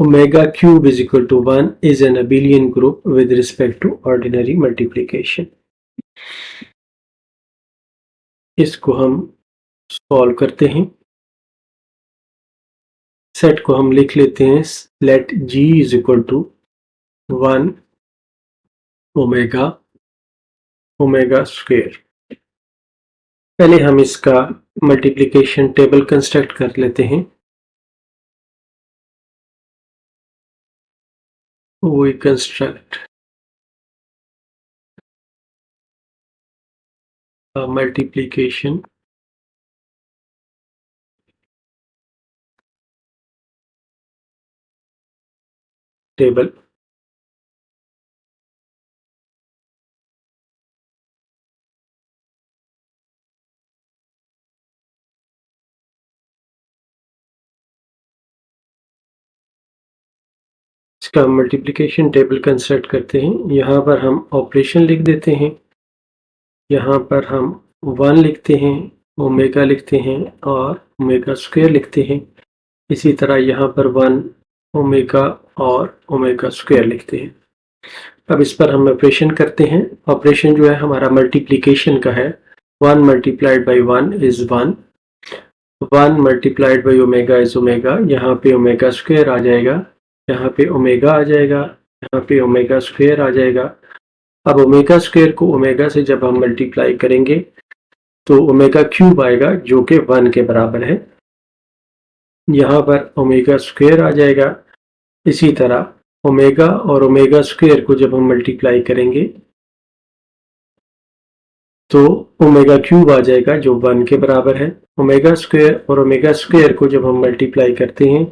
A: omega cube is equal to 1 is an abelian group with respect to ordinary multiplication। इसको हम solve करते हैं। सेट को हम लिख लेते हैं, let g is equal to 1 omega omega square. पहले हम इसका मल्टीप्लिकेशन टेबल कंस्ट्रक्ट कर लेते हैं। we construct a multiplication table। इसका मल्टीप्लिकेशन टेबल कंस्ट्रक्ट करते हैं। यहाँ पर हम ऑपरेशन लिख देते हैं, यहाँ पर हम 1 लिखते हैं, ओमेगा लिखते हैं और ओमेगा स्क्वायर लिखते हैं। इसी तरह यहाँ पर 1 ओमेगा और ओमेगा स्क्वायर लिखते हैं। अब इस पर हम ऑपरेशन करते हैं। ऑपरेशन जो है हमारा मल्टीप्लिकेशन का है। 1 multiplied by 1 is 1, 1 multiplied by omega is omega. यहाँ पे ओमेगा स्क्वायर आ जाएगा, यहाँ पे ओमेगा आ जाएगा, यहाँ पे ओमेगा स्क्वायर आ जाएगा। अब ओमेगा स्क्वायर को ओमेगा से जब हम मल्टीप्लाई करेंगे तो ओमेगा क्यूब आएगा जो कि 1 के बराबर है। यहाँ पर ओमेगा स्क्वायर आ जाएगा। इसी तरह ओमेगा और ओमेगा स्क्वायर को जब हम मल्टीप्लाई करेंगे तो ओमेगा क्यूब आ जाएगा जो 1 के बराबर है। ओमेगा स्क्वायर और ओमेगा स्क्वायर को जब हम मल्टीप्लाई करते हैं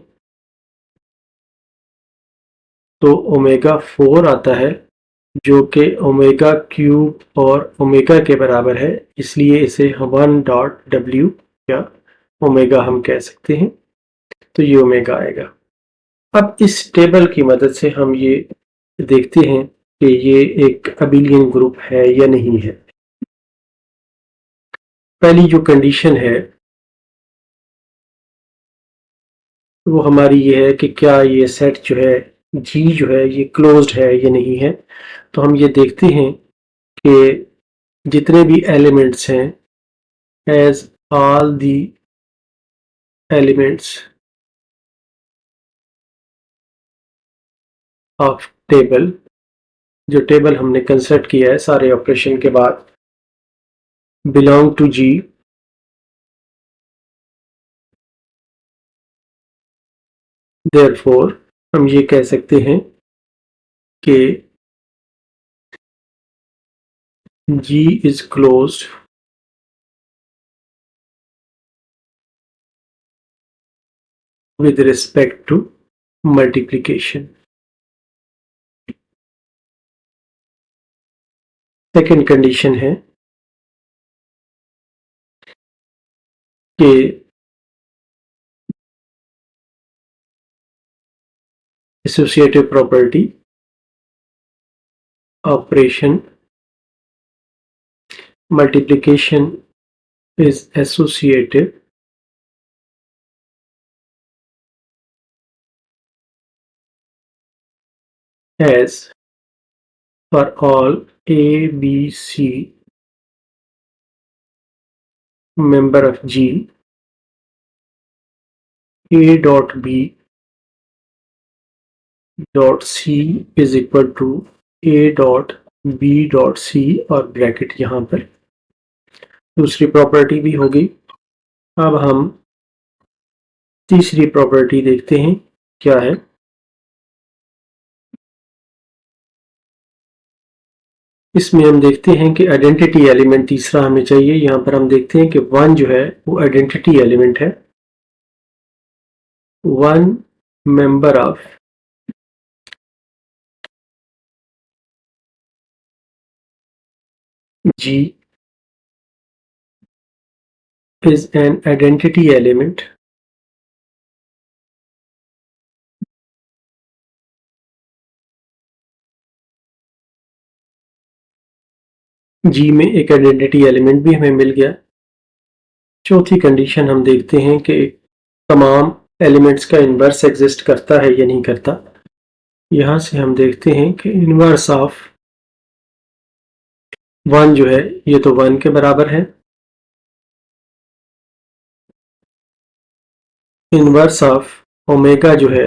A: तो ओमेगा 4 आता है जो कि ओमेगा क्यूब और ओमेगा के बराबर है, इसलिए इसे 1 डॉट डब्ल्यू या ओमेगा हम कह सकते हैं। तो ये ओमेगा आएगा। अब इस टेबल की मदद से हम ये देखते हैं कि ये एक अबिलियन ग्रुप है या नहीं है। पहली जो कंडीशन है वो हमारी ये है कि क्या ये सेट जो है जी जो है ये क्लोज्ड है या नहीं है। तो हम ये देखते हैं कि जितने भी एलिमेंट्स हैं, as all the elements of table, जो टेबल हमने कंस्ट्रक्ट किया है सारे ऑपरेशन के बाद, बिलोंग टू जी, देयरफॉर हम ये कह सकते हैं कि G is closed with respect to multiplication। Second condition है कि associative property operation multiplication is associative as for all a b c member of G, a dot b dot c is equal to a dot b dot c और bracket यहाँ पर दूसरी property भी होगी। अब हम तीसरी प्रॉपर्टी देखते हैं क्या है। इसमें हम देखते हैं कि आइडेंटिटी एलिमेंट तीसरा हमें चाहिए। यहाँ पर हम देखते हैं कि 1 जो है वो आइडेंटिटी एलिमेंट है। 1 member of G is an identity element G में एक आइडेंटिटी एलिमेंट भी हमें मिल गया। चौथी कंडीशन हम देखते हैं कि तमाम एलिमेंट्स का इन्वर्स एग्जिस्ट करता है या नहीं करता। यहाँ से हम देखते हैं कि इन्वर्स ऑफ 1 जो है ये तो 1 के बराबर है। इन्वर्स ऑफ ओमेगा जो है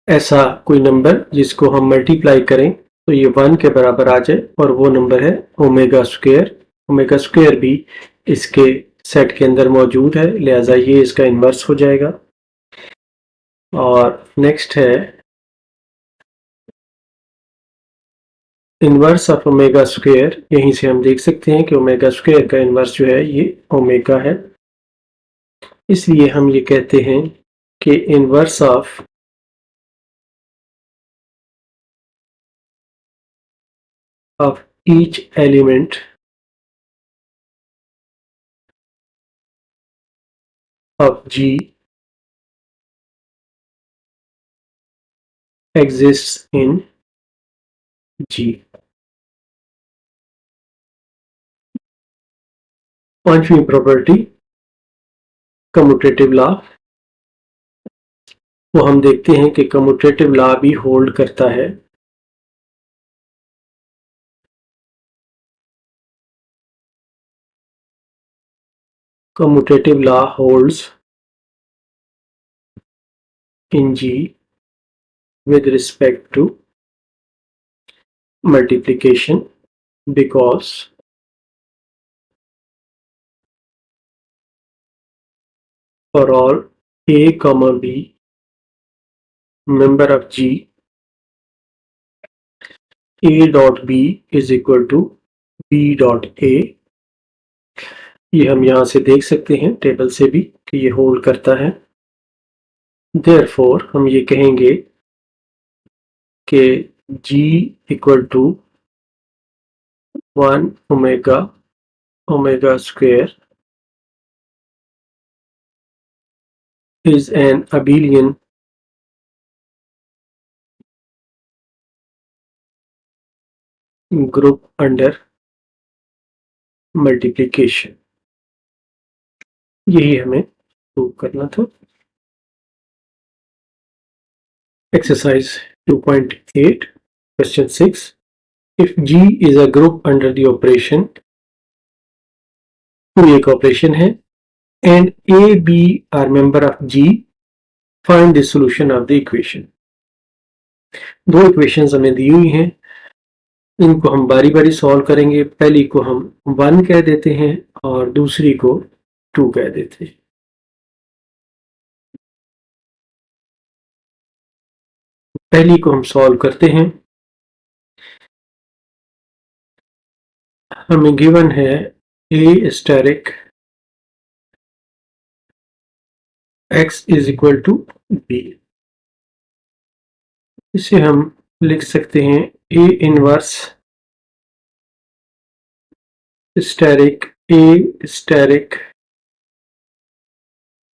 A: ऐसा कोई नंबर जिसको हम मल्टीप्लाई करें तो ये 1 के बराबर आ जाए और वो नंबर है ओमेगा स्क्वायर। ओमेगा स्क्वायर भी इसके सेट के अंदर मौजूद है, लिहाजा ये इसका इन्वर्स हो जाएगा। और नेक्स्ट है इन्वर्स ऑफ ओमेगा स्क्वायर। यहीं से हम देख सकते हैं कि ओमेगा स्क्वायर का इन्वर्स जो है ये ओमेगा है, इसलिए हम ये कहते हैं कि inverse of each element of G exists in G। पांचवी प्रॉपर्टी कम्यूटेटिव लॉ, वो हम देखते हैं कि कम्यूटेटिव लॉ भी होल्ड करता है। Commutative law holds in G with respect to multiplication because for all a comma b member of G, a dot b is equal to b dot a। ये हम यहाँ से देख सकते हैं टेबल से भी कि ये होल्ड करता है। देयरफॉर हम ये कहेंगे कि G equal to 1 omega omega square is an abelian group under multiplication। यही हमें प्रूव करना था। Exercise 2.8 question 6 if G is a group under the operation, कोई एक ऑपरेशन है and A, B are member of G, find the solution of the equation। दो equations हमें दी हुई हैं, इनको हम बारी बारी सॉल्व करेंगे। पहली को हम 1 कह देते हैं और दूसरी को 2 कह देते हैं। पहली को हम सॉल्व करते हैं। हमें गिवन है a asterisk x is equal to b। इसे हम लिख सकते हैं a inverse asterisk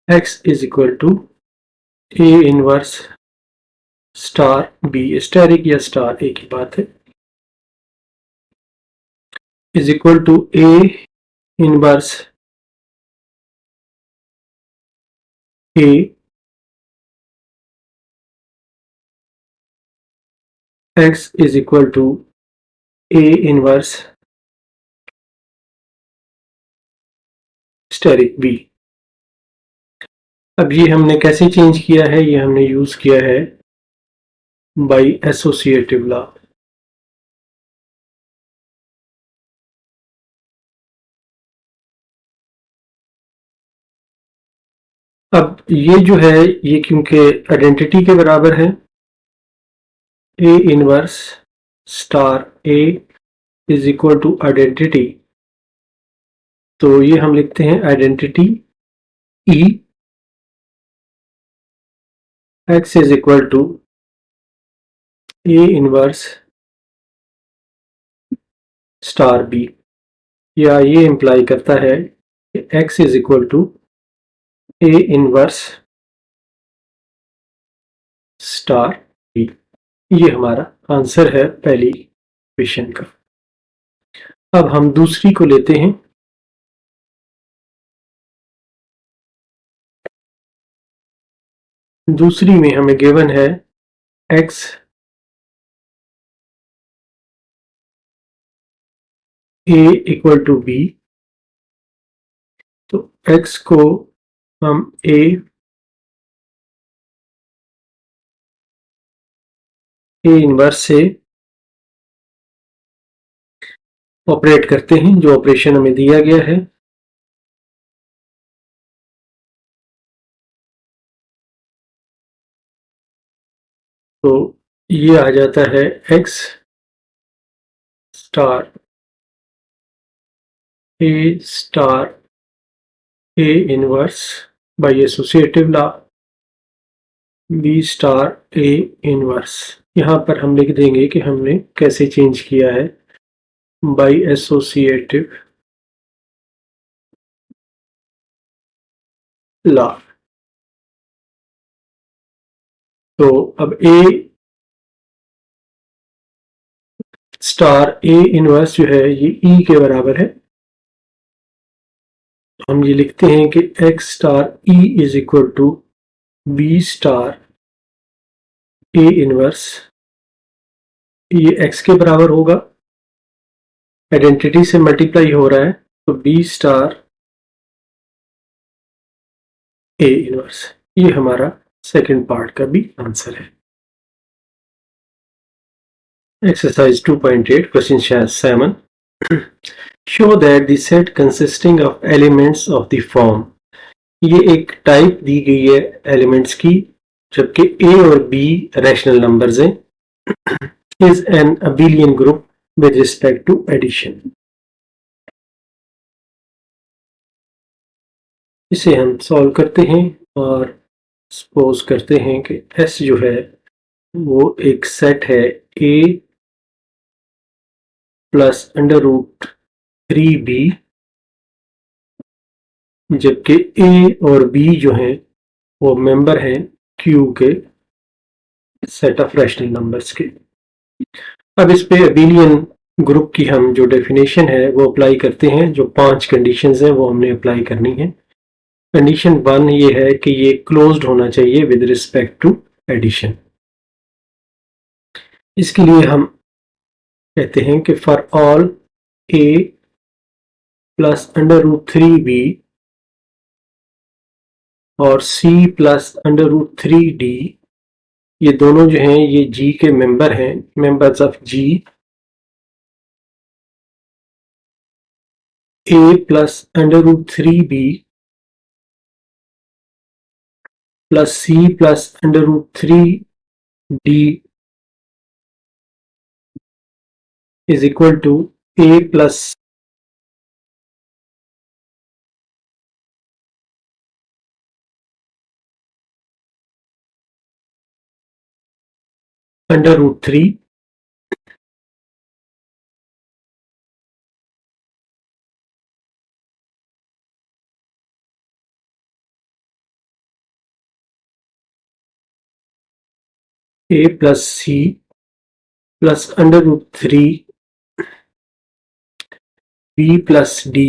A: x is equal to a inverse star b। Asterisk या स्टार एक ही बात है। Is equal to a inverse a x is equal to a inverse asterisk b। अब ये हमने कैसे चेंज किया है, ये हमने यूज किया है बाय एसोसिएटिव लॉ। अब ये जो है ये क्योंकि आइडेंटिटी के बराबर है, A inverse star A is equal to identity, तो ये हम लिखते हैं identity E X is equal to A inverse star B, या ये इंप्लाई करता है कि X is equal to A inverse star B. ये हमारा आंसर है पहली इक्वेशन का। अब हम दूसरी को लेते हैं। दूसरी में हमें गिवन है x a equal to b, तो x को हम a इनवर्स से ऑपरेट करते हैं, जो ऑपरेशन हमें दिया गया है। तो ये आ जाता है x star a inverse by associative law b स्टार a इनवर्स। यहाँ पर हम लिख देंगे कि हमने कैसे चेंज किया है बाय एसोसिएटिव लॉ। तो अब a स्टार a इनवर्स जो है ये e के बराबर है, तो हम ये लिखते हैं कि x star e is equal to b स्टार a इनवर्स, ये x के बराबर होगा, आइडेंटिटी से मल्टीप्लाई हो रहा है, तो b स्टार a इनवर्स। ये हमारा सेकंड पार्ट का भी आंसर है। Exercise 2.8, question 7. Show that the set consisting of elements of the form. ये एक टाइप दी गई है एलिमेंट्स की, जबकि ए और बी रैशनल नंबर्स हैं, is an abelian group with respect to addition. इसे हम सॉल्व करते हैं और सपोज करते हैं कि S जो है वो एक सेट है A plus under root 3B, जबकि A और B जो हैं वो मेंबर हैं Q के सेट ऑफ रैशनल नंबर्स के। अब इस पे अबेलियन ग्रुप की हम जो डेफिनेशन है वो अप्लाई करते हैं। जो 5 कंडीशंस हैं वो हमने अप्लाई करनी है। कंडीशन 1 ये है कि ये क्लोज्ड होना चाहिए विद रिस्पेक्ट टू एडिशन। इसके लिए हम कहते हैं कि for all A plus under root 3B और C plus under root 3D, ये दोनों जो हैं ये G के मेंबर हैं, members of G। A plus under root 3B plus C plus under root 3D is equal to A plus under root 3 A plus C plus under root 3 B plus D।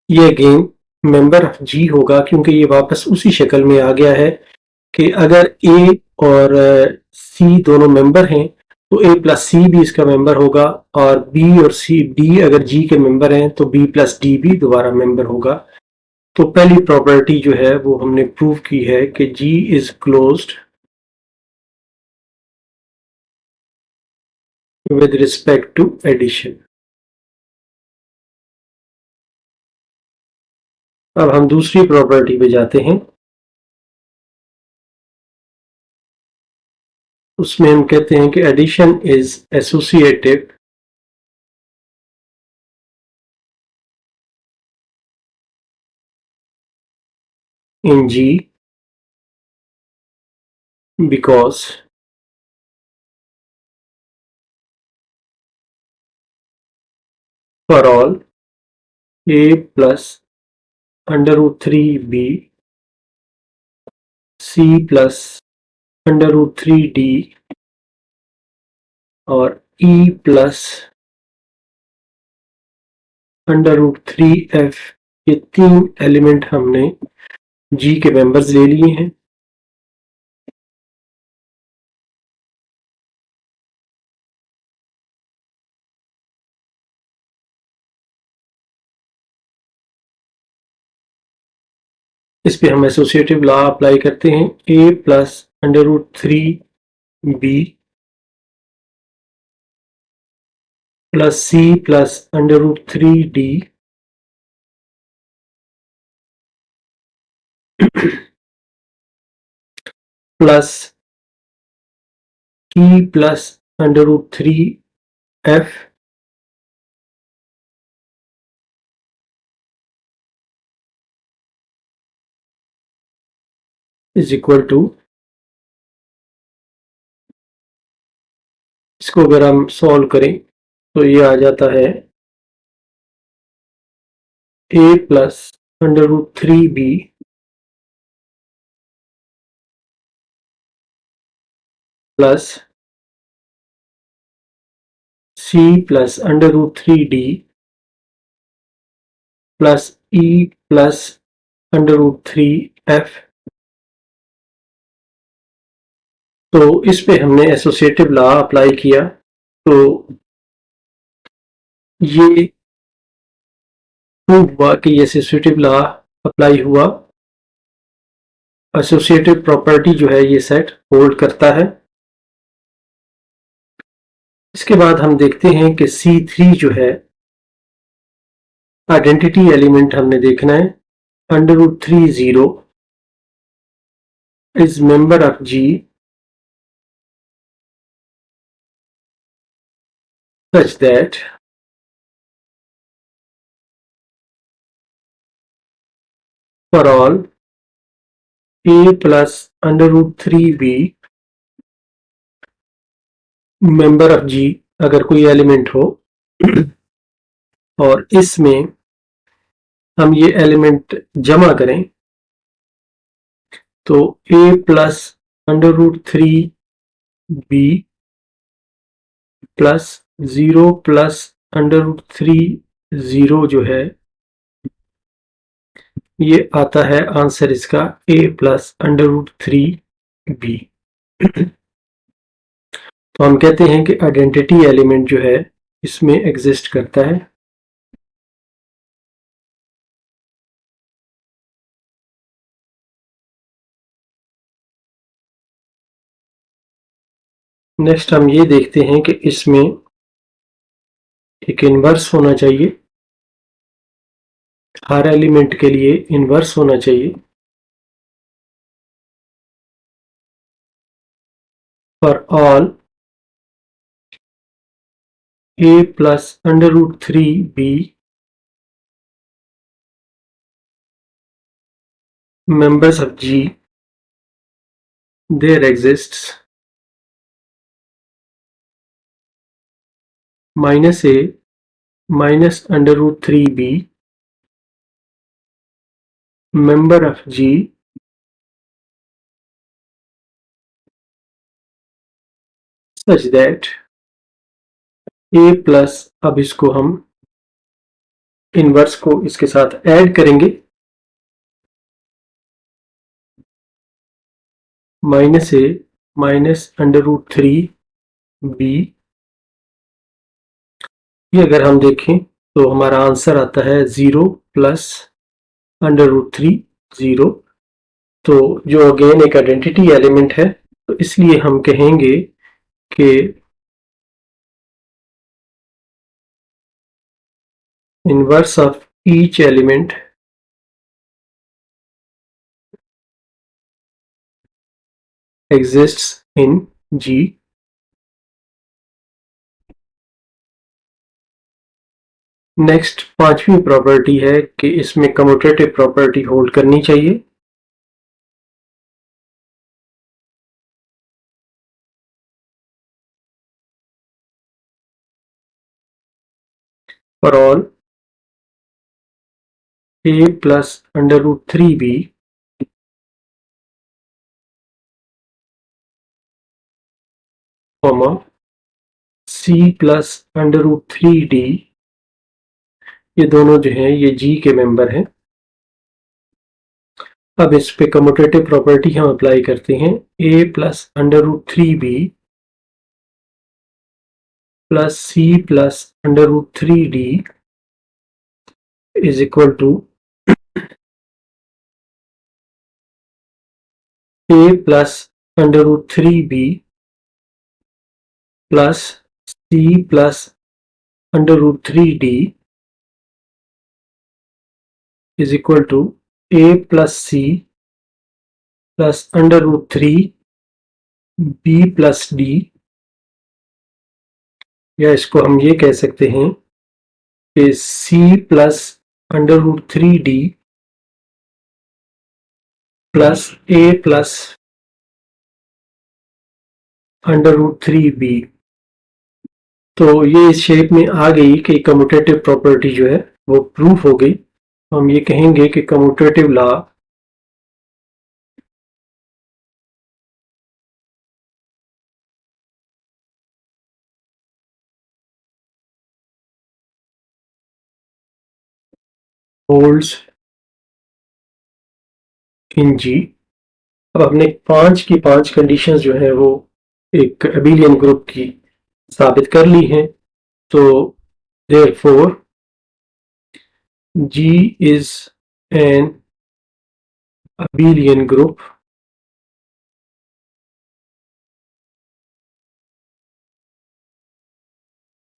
A: ये again member of G होगा, क्योंकि ये वापस उसी शक्ल में आ गया है कि अगर A और C दोनों मेंबर हैं तो A प्लस C भी इसका मेंबर होगा, और B और C D अगर G के मेंबर हैं तो B प्लस D भी दोबारा मेंबर होगा। तो पहली प्रॉपर्टी जो है वो हमने प्रूव की है कि G is closed with respect to addition। अब हम दूसरी प्रॉपर्टी पे जाते हैं। उसमें हम कहते हैं कि addition is associative in G because for all A plus under root 3B C plus under root 3D और E plus under root 3F, ये 3 एलिमेंट हमने G के मेंबर्स ले लिए हैं। इस पे हम एसोसिएटिव लॉ अप्लाई करते हैं। A plus under root 3B plus C plus under root 3D plus E plus under root 3F is equal to, इसको अगर हम सॉल्व करें तो ये आ जाता है A plus under root 3B plus C plus under root 3D plus E plus under root 3F। तो इस पे हमने एसोसिएटिव लॉ अप्लाई किया, तो ये प्रूव हुआ कि ये एसोसिएटिव लॉ अप्लाई हुआ। एसोसिएटिव प्रॉपर्टी जो है ये सेट होल्ड करता है। इसके बाद हम देखते हैं कि C3 जो है आइडेंटिटी एलिमेंट हमने देखना है। √3 0 is member of G such that for all A plus √3B member of G अगर कोई एलिमेंट हो और इसमें हम ये एलिमेंट जमा करें तो A plus √3B plus 0 plus √3 0 जो है ये आता है आंसर इसका A प्लस √3B। तो हम कहते हैं कि आइडेंटिटी एलिमेंट जो है इसमें एग्जिस्ट करता है। नेक्स्ट हम ये देखते हैं कि इसमें एक इन्वर्स होना चाहिए, हर एलिमेंट के लिए इन्वर्स होना चाहिए। For all A plus √3B members of G there exists -A minus √3B member of G such that A plus, अब इसको हम इनवर्स को इसके साथ ऐड करेंगे, -A minus √3B। ये अगर हम देखें तो हमारा आंसर आता है 0 प्लस √3 0। तो जो अगेन एक आइडेंटिटी एलिमेंट है तो इसलिए हम कहेंगे कि inverse of each element exists in G। Next पांचवी प्रॉपर्टी है कि इसमें कम्यूटेटिव प्रॉपर्टी होल्ड करनी चाहिए। For all A plus √3B C plus √3D, ये दोनों जो हैं ये G के मेंबर हैं। अब इस पे कम्यूटेटिव प्रॉपर्टी हम अप्लाई करते हैं। A plus √3B plus C plus √3D is equal to A plus √3B plus C plus √3D is equal to A plus C plus √3B plus D, या इसको हम ये कह सकते हैं कि C plus √3D plus A plus √3B। तो ये इस शेप में आ गई कि कम्यूटेटिव प्रॉपर्टी जो है वो प्रूफ हो गई। हम ये कहेंगे कि कम्यूटेटिव लॉ होल्ड्स इन जी। अब हमने 5 की 5 कंडीशंस जो है वो एक अबेलियन ग्रुप की साबित कर ली हैं। तो therefore G is an abelian group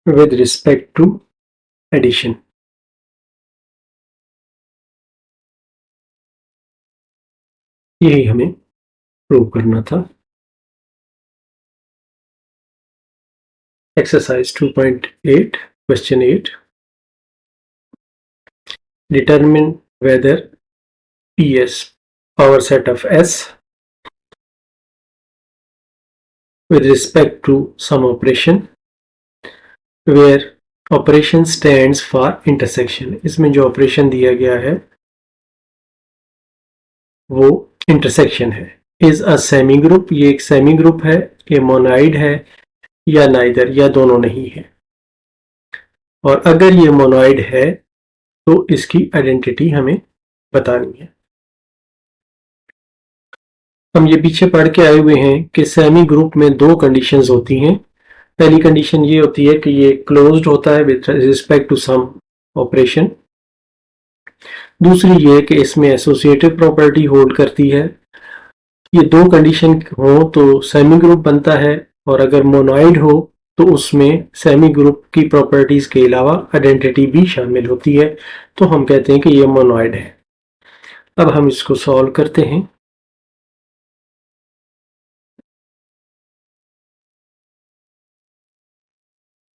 A: with respect to addition. यही हमें प्रूव करना था। Exercise 2.8, question 8. Determine whether PS, power set of S, with respect to some operation where operation stands for intersection. इसमें जो ऑपरेशन दिया गया है वो इंटरसेक्शन है। इज अ सेमी ग्रुप, ये एक सेमी ग्रुप है, ये मोनाइड है या नाइदर, या दोनों नहीं है। और अगर ये मोनोइड है तो इसकी आइडेंटिटी हमें बतानी है। हम ये पीछे पढ़ के आए हुए हैं कि सेमी ग्रुप में दो कंडीशंस होती हैं। पहली कंडीशन ये होती है कि ये क्लोज्ड होता है with respect to some operation. दूसरी ये कि इसमें एसोसिएटिव प्रॉपर्टी होल्ड करती है। ये दो कंडीशन हो तो सेमी ग्रुप बनता है, और अगर मोनोइड हो तो उसमें सेमी ग्रुप की प्रॉपर्टीज के अलावा आइडेंटिटी भी शामिल होती है, तो हम कहते हैं कि ये मोनोइड है। अब हम इसको सॉल्व करते हैं।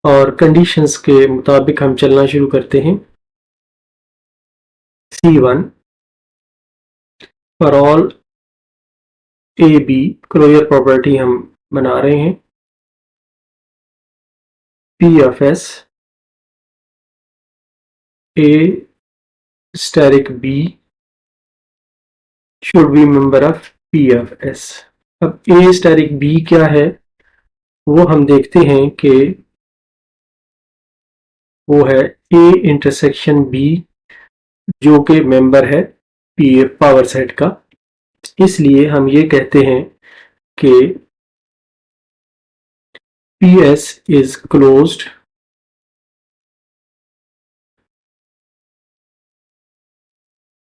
A: और कंडीशंस के मुताबिक हम चलना शुरू करते हैं। C1 for all A B, closure property हम बना रहे हैं। P of S A steric B should be member of P of S। अब A steric B क्या है वो हम देखते हैं कि वो है A इंटरसेक्शन B, जो कि मेंबर है P पावर सेट का। इसलिए हम ये कहते हैं कि PS is closed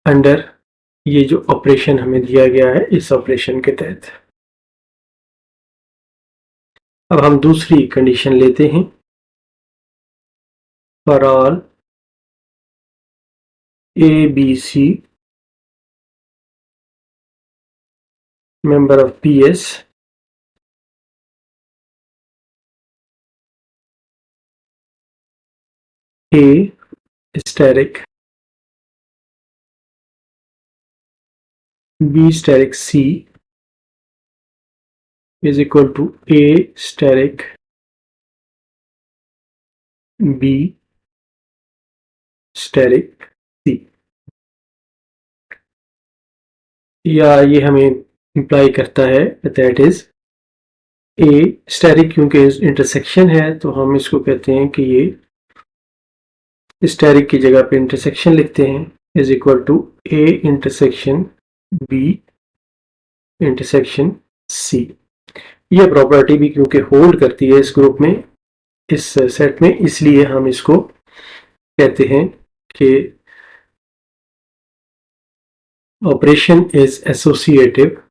A: अंडर ये जो ऑपरेशन हमें दिया गया है, इस ऑपरेशन के तहत। अब हम दूसरी कंडीशन लेते हैं। For all A B C member of PS A steric B steric C is equal to A steric B steric C, या ये हमें इंप्लाई करता है दैट इज A स्टेरिक, क्योंकि इंटरसेक्शन है तो हम इसको कहते हैं कि ये स्टेरिक की जगह पे इंटरसेक्शन लिखते हैं, is equal to A intersection B intersection C। यह प्रॉपर्टी भी क्योंकि होल्ड करती है इस ग्रुप में, इस सेट में, इसलिए हम इसको कहते हैं कि operation is associative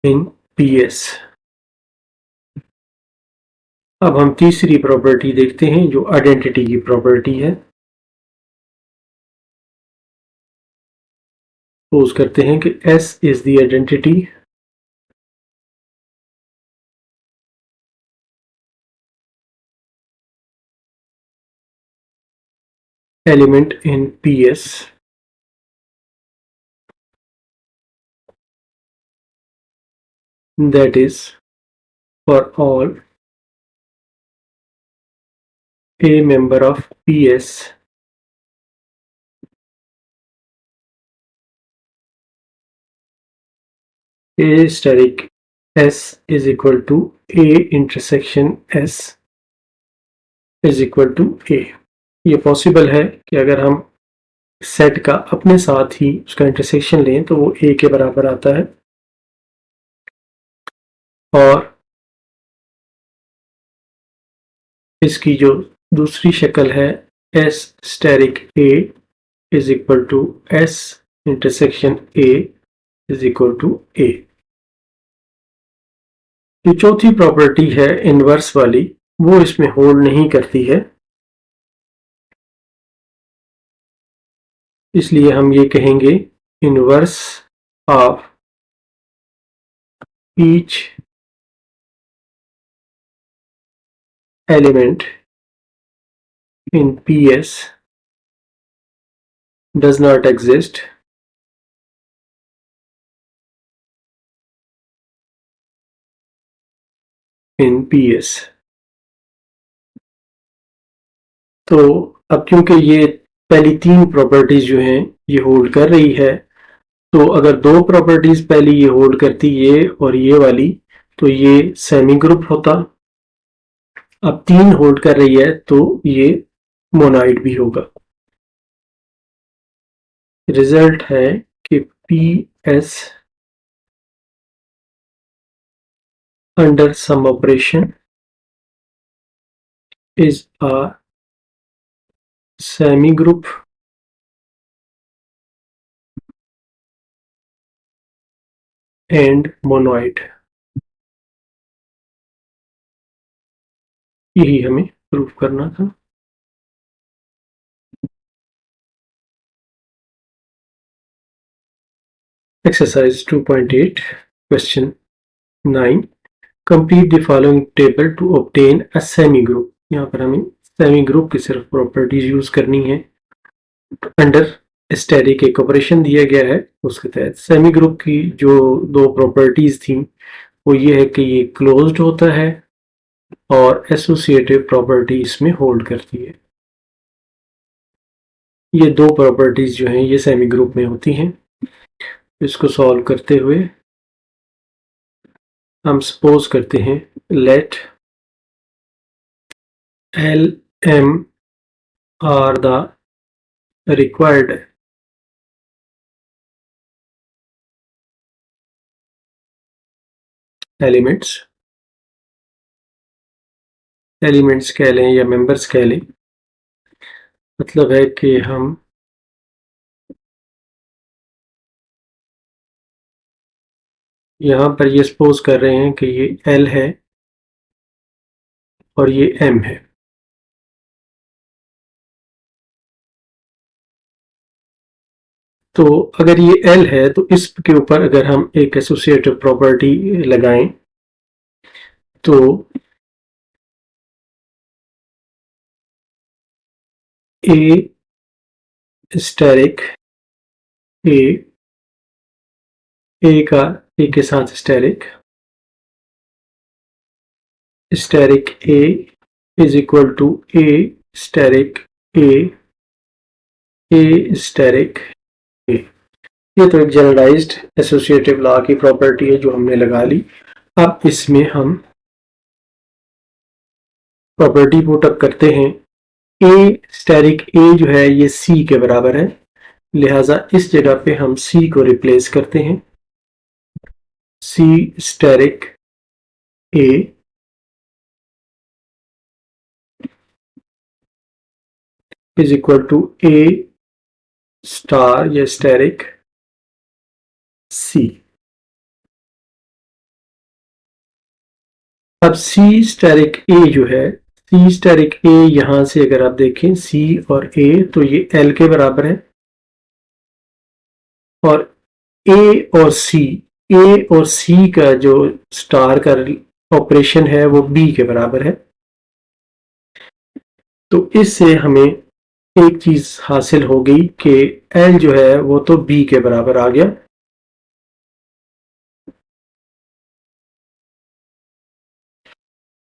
A: in PS। अब हम तीसरी प्रॉपर्टी देखते हैं जो आइडेंटिटी की प्रॉपर्टी है। सपोज करते हैं कि S is the identity element in PS that is for all a member of PS A steric S is equal to A intersection S is equal to A। ये possible है कि अगर हम set का अपने साथ ही उसका इंटरसेक्शन लें तो वो A के बराबर आता है, और इसकी जो दूसरी शक्ल है S asterisk A is equal to S intersection A is equal to A। जो चौथी प्रॉपर्टी है इनवर्स वाली, वो इसमें होल्ड नहीं करती है, इसलिए हम ये कहेंगे inverse of each element in PS does not exist in PS। तो अब क्योंकि ये पहली तीन प्रॉपर्टीज जो हैं ये होल्ड कर रही है, तो अगर दो प्रॉपर्टीज पहली ये होल्ड करती, ये और ये वाली, तो ये सेमी ग्रुप होता। अब तीन होल्ड कर रही है तो ये मोनाइड भी होगा। रिजल्ट है कि PS under some operation is a semi group and monoid। यही हमें प्रूव करना था। Exercise 2.8 question 9, complete the following table to obtain a semi group. यहाँ पर हमें सेमी ग्रुप की सिर्फ प्रॉपर्टीज यूज करनी है। अंडर स्टैटिक एक ऑपरेशन दिया गया है, उसके तहत सेमी ग्रुप की जो दो प्रॉपर्टीज थी वो ये है कि ये क्लोज्ड होता है और एसोसिएटिव प्रॉपर्टी इसमें होल्ड करती है। ये दो प्रॉपर्टीज जो हैं ये सेमी ग्रुप में होती हैं। इसको सॉल्व करते हुए हम सपोज करते हैं let L M are the required elements कह लें या मेंबर्स कह लें। मतलब है कि हम यहाँ पर ये सपोज कर रहे हैं कि ये L है और ये M है। तो अगर ये L है तो इसके ऊपर अगर हम एक एसोसिएटिव प्रॉपर्टी लगाएं तो A स्टेरिक A का A के साथ asterisk A is equal to A asterisk A asterisk A। ये तो एक जनरलाइज्ड एसोसिएटिव लॉ की प्रॉपर्टी है जो हमने लगा ली। अब इसमें हम प्रॉपर्टी पुटअप करते हैं। A स्टेरिक A जो है ये C के बराबर है, लिहाजा इस जगह पे हम C को रिप्लेस करते हैं। C asterisk A is equal to A star या स्टेरिक C। अब C स्टेरिक A जो है, C स्टेरिक A यहां से अगर आप देखें C और A तो ये L के बराबर है और A और C का जो स्टार का ऑपरेशन है वो B के बराबर है। तो इससे हमें एक चीज हासिल हो गई कि L जो है वो तो B के बराबर आ गया।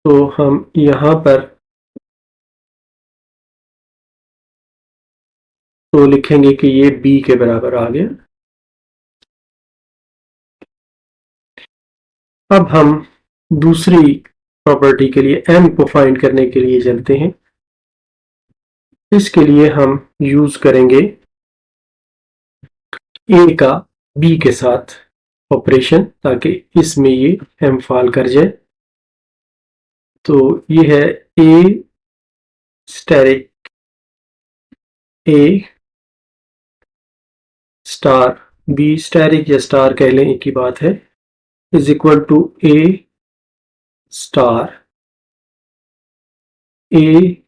A: तो हम यहां पर तो लिखेंगे कि ये B के बराबर आ गया। अब हम दूसरी प्रॉपर्टी के लिए M को फाइंड करने के लिए चलते हैं। इसके लिए हम यूज करेंगे A का B के साथ ऑपरेशन, ताकि इसमें ये M फॉल कर जाए। तो ये है A asterisk A star B asterisk या स्टार कह लें, एक ही बात है, is equal to A star A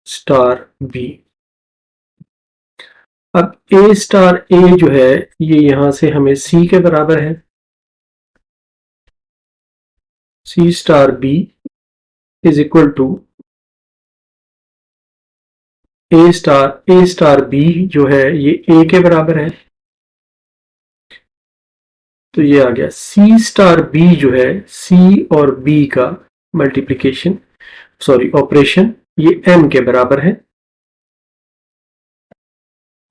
A: star B. अब ए स्टार ए जो है ये यहां से हमें सी के बराबर है, C star b is equal to a star b जो है ये ए के बराबर है। तो ये आ गया सी स्टार बी जो है सी और बी का मल्टीप्लीकेशन ऑपरेशन ये एम के बराबर है,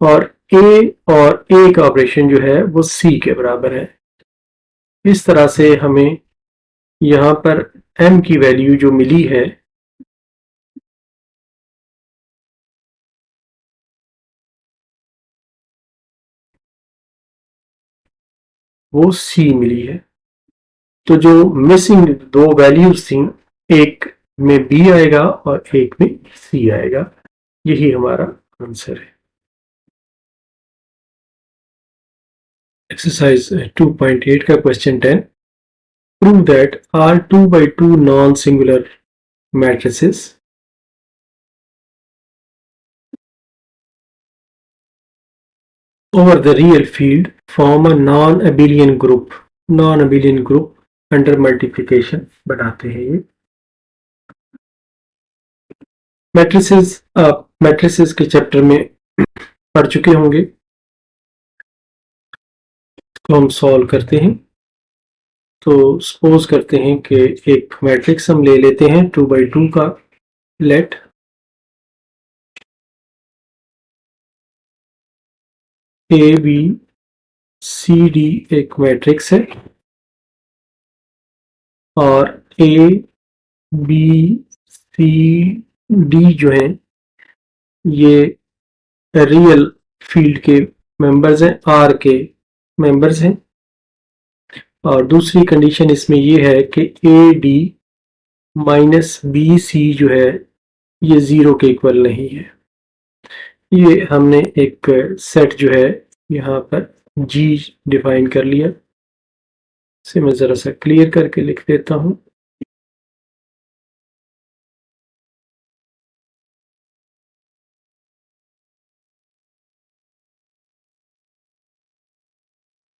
A: और ए का ऑपरेशन जो है वो सी के बराबर है। इस तरह से हमें यहां पर एम की वैल्यू जो मिली है वो सी मिली है। तो जो मिसिंग दो वैल्यूज थी, एक में बी आएगा और एक में सी आएगा, यही हमारा आंसर है। एक्सरसाइज 2.8 का question 10, prove that R 2x2 non singular matrices over the real field form a non-abelian group under multiplication बनाते हैं। ये मैट्रिसेस के चैप्टर में पढ़ चुके होंगे, तो हम सॉल्व करते हैं। तो सपोज करते हैं कि एक मैट्रिक्स हम ले लेते हैं 2x2 का, let A B C D एक मैट्रिक्स है, और ए बी सी डी जो है ये रियल फील्ड के मेंबर्स हैं, आर के मेंबर्स हैं। और दूसरी कंडीशन इसमें ये है कि A D minus B C जो है ये जीरो के इक्वल नहीं है। ये हमने एक सेट जो है यहाँ पर जी डिफाइन कर लिया। इसे मैं ज़रा सा क्लियर करके लिख देता हूँ।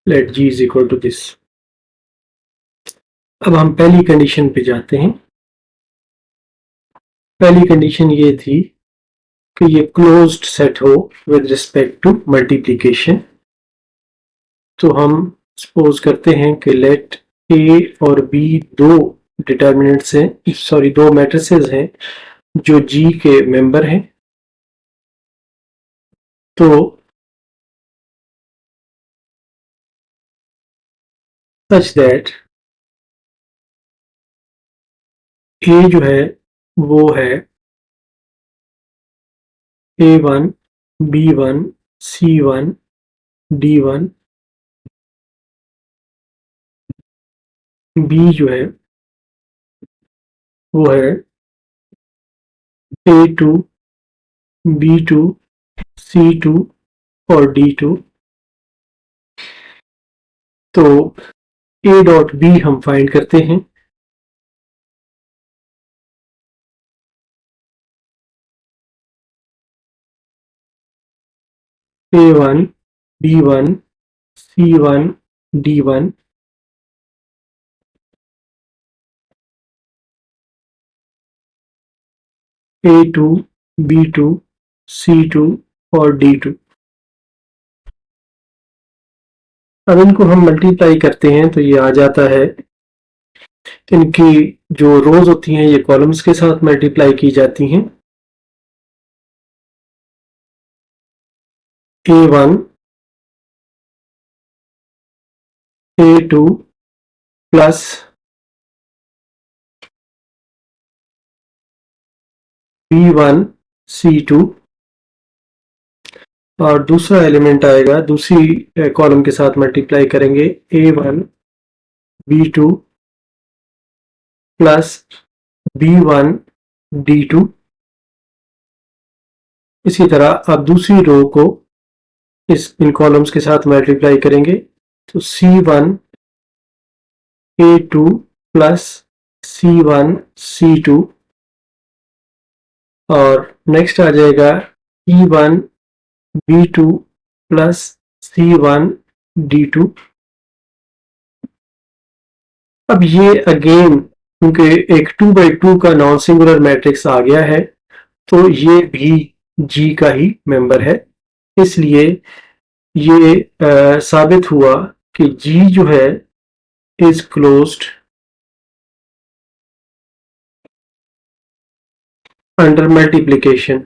A: Let G is equal to this. अब हम पहली कंडीशन पे जाते हैं। पहली कंडीशन ये थी कि ये क्लोज्ड सेट हो विद रिस्पेक्ट टू मल्टीप्लिकेशन। तो हम सपोज करते हैं कि लेट ए और बी दो डिटर्मिनेंट्स हैं, सॉरी दो मैट्रिसेस हैं जो जी के मेंबर हैं। तो सच दैट ए जो है वो है A1 B1 C1 D1, B जो है वो है A2 B2 C2 और D2। तो A डॉट बी हम फाइंड करते हैं। A1 B1 C1 D1, A2 B2 C2 और D2। अब इनको हम मल्टीप्लाई करते हैं तो ये आ जाता है, इनकी जो रोज होती हैं ये कॉलम्स के साथ मल्टीप्लाई की जाती हैं। A1 A2 plus B1 C2, और दूसरा एलिमेंट आएगा दूसरी कॉलम के साथ मल्टीप्लाई करेंगे A1 B2 plus B1 D2। इसी तरह अब दूसरी रो को इन कॉलम्स के साथ मल्टीप्लाई करेंगे तो C1 A2 plus C1 C2 और नेक्स्ट आ जाएगा E1 B2 plus C1 D2। अब ये अगेन क्योंकि एक 2 by 2 का नॉन सिंगुलर मैट्रिक्स आ गया है तो ये भी G का ही मेंबर है, इसलिए ये साबित हुआ कि G जो है इज क्लोज्ड अंडर मल्टीप्लिकेशन।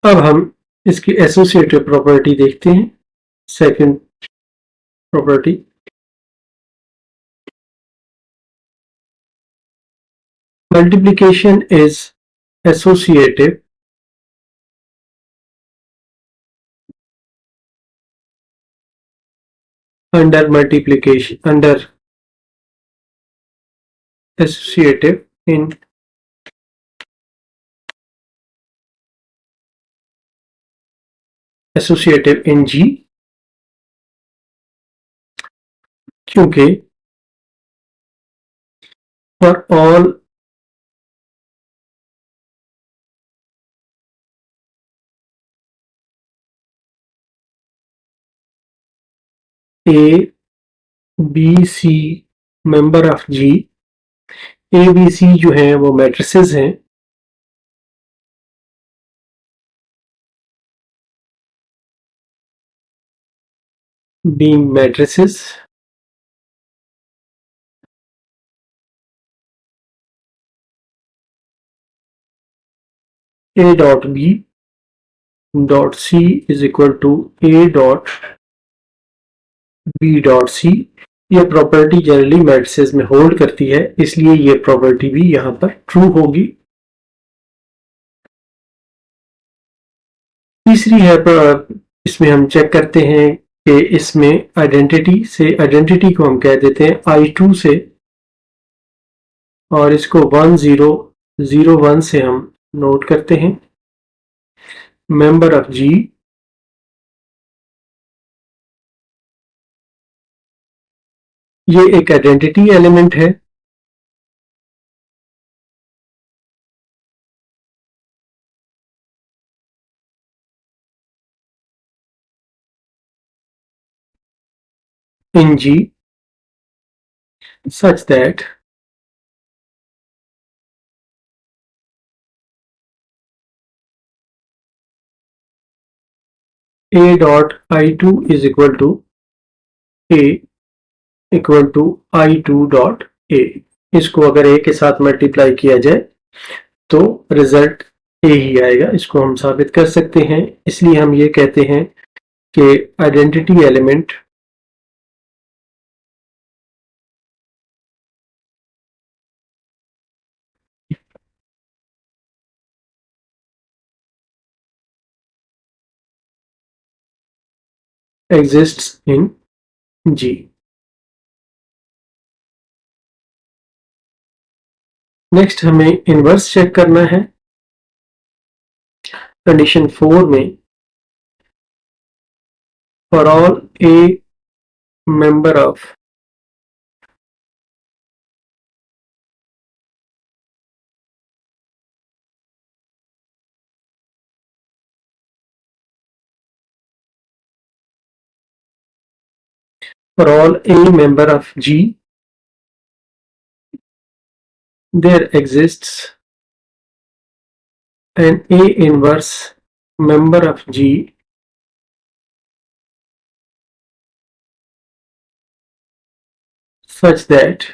A: अब हम इसकी एसोसिएटिव प्रॉपर्टी देखते हैं। Second property, multiplication is associative under multiplication under associative in G, क्योंकि for all A B C member of G, A B C जो हैं वो मैट्रिसेस हैं, being matrices A dot B dot C is equal to A dot B dot C। ये property generally matrices में hold करती है, इसलिए ये प्रॉपर्टी भी यहां पर ट्रू होगी। तीसरी है इसमें हम चेक करते हैं कि इसमें आइडेंटिटी को हम कह देते हैं I2 से और इसको 1001 से हम नोट करते हैं। मेंबर ऑफ G ये एक आइडेंटिटी एलिमेंट है, in G such that A dot I2 is equal to A equal to I2 dot A। इसको अगर A के साथ मल्टीप्लाई किया जाए तो रिजल्ट A ही आएगा, इसको हम साबित कर सकते हैं। इसलिए हम ये कहते हैं कि आइडेंटिटी एलिमेंट एग्जिस्ट्स इन G। नेक्स्ट हमें इनवर्स चेक करना है। कंडीशन 4 में for all A member of for all A member of G there exists an A inverse member of G such that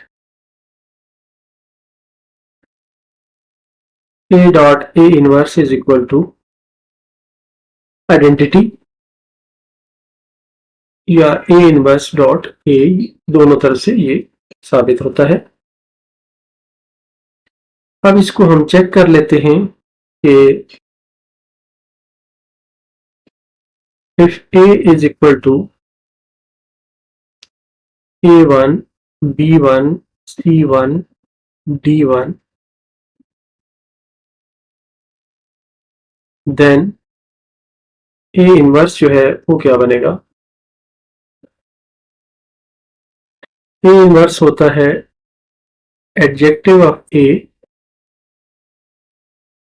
A: A dot A inverse is equal to identity या A inverse dot A, दोनों तरफ से ये साबित होता है। अब इसको हम चेक कर लेते हैं कि if A is equal to A1 B1 C1 D1 then A inverse जो है वो क्या बनेगा, ए इनवर्स होता है adjective of A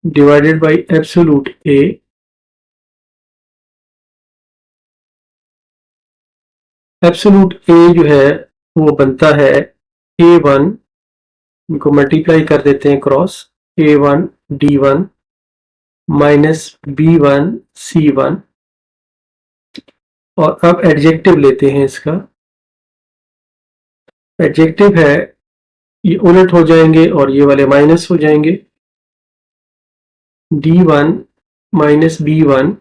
A: divided by absolute A, absolute A जो है वो बनता है A1, इनको मल्टीप्लाई कर देते हैं cross, A1 D1 minus B1 C1, और अब एडजेक्टिव लेते हैं इसका, एडजेक्टिव है ये उलट हो जाएंगे और ये वाले माइनस हो जाएंगे, D1 minus B1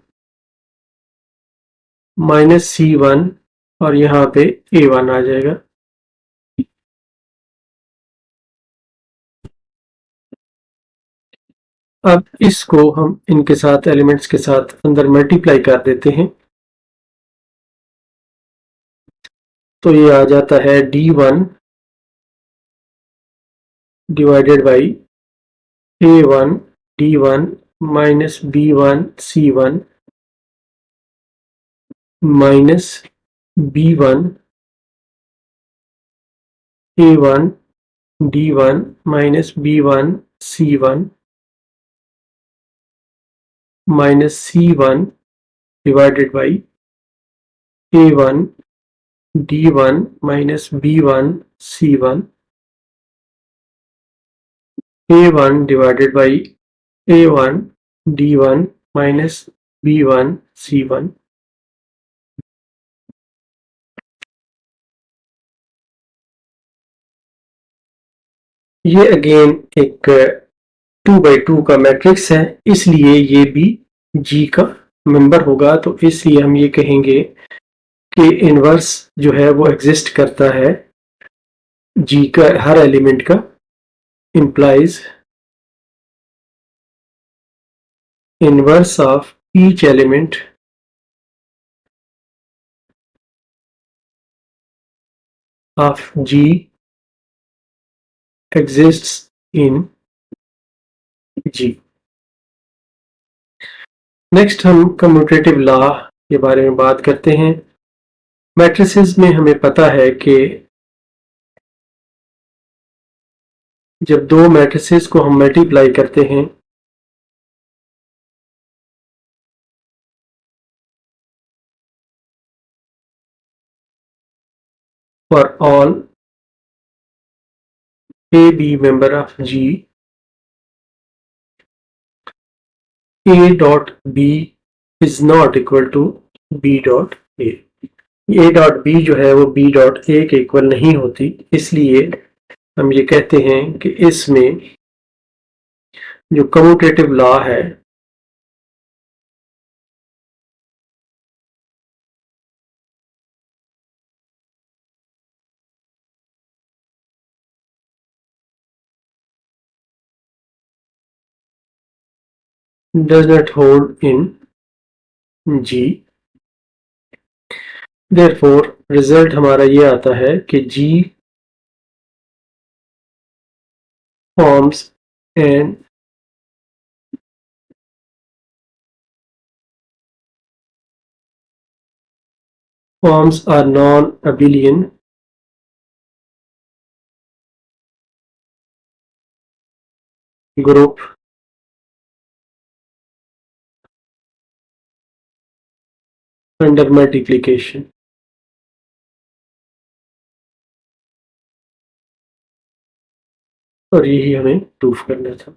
A: minus C1 और यहाँ पे A1 आ जाएगा। अब इसको हम इनके साथ एलिमेंट्स के साथ अंदर मल्टीप्लाई कर देते हैं, तो ये आ जाता है D1 divided by A1 D1 minus B1 C1 minus B1 A1 D1 minus B1 C1 minus C1 divided by A1 D1 minus B1 C1 A1 divided by A1 D1 minus B1 C1। ये again एक 2x2 का matrix है, इसलिए ये भी G का member होगा, तो इसलिए हम ये कहेंगे कि इनवर्स जो है वो एग्जिस्ट करता है G का हर एलिमेंट का, implies inverse of each element of G exists in G। Next हम कम्यूटेटिव लॉ के बारे में बात करते हैं। मैट्रिसेस में हमें पता है कि जब दो मैट्रिसेस को हम मल्टीप्लाई करते हैं for all A B member of G, A dot B is not equal to B dot A। A dot B जो है वो B dot A के इक्वल नहीं होती, इसलिए हम ये कहते हैं कि इसमें जो कम्यूटेटिव लॉ है does not hold in G। Therefore result हमारा ये आता है कि G forms an forms a non-abelian group under multiplication। और यही हमें प्रूफ करना था।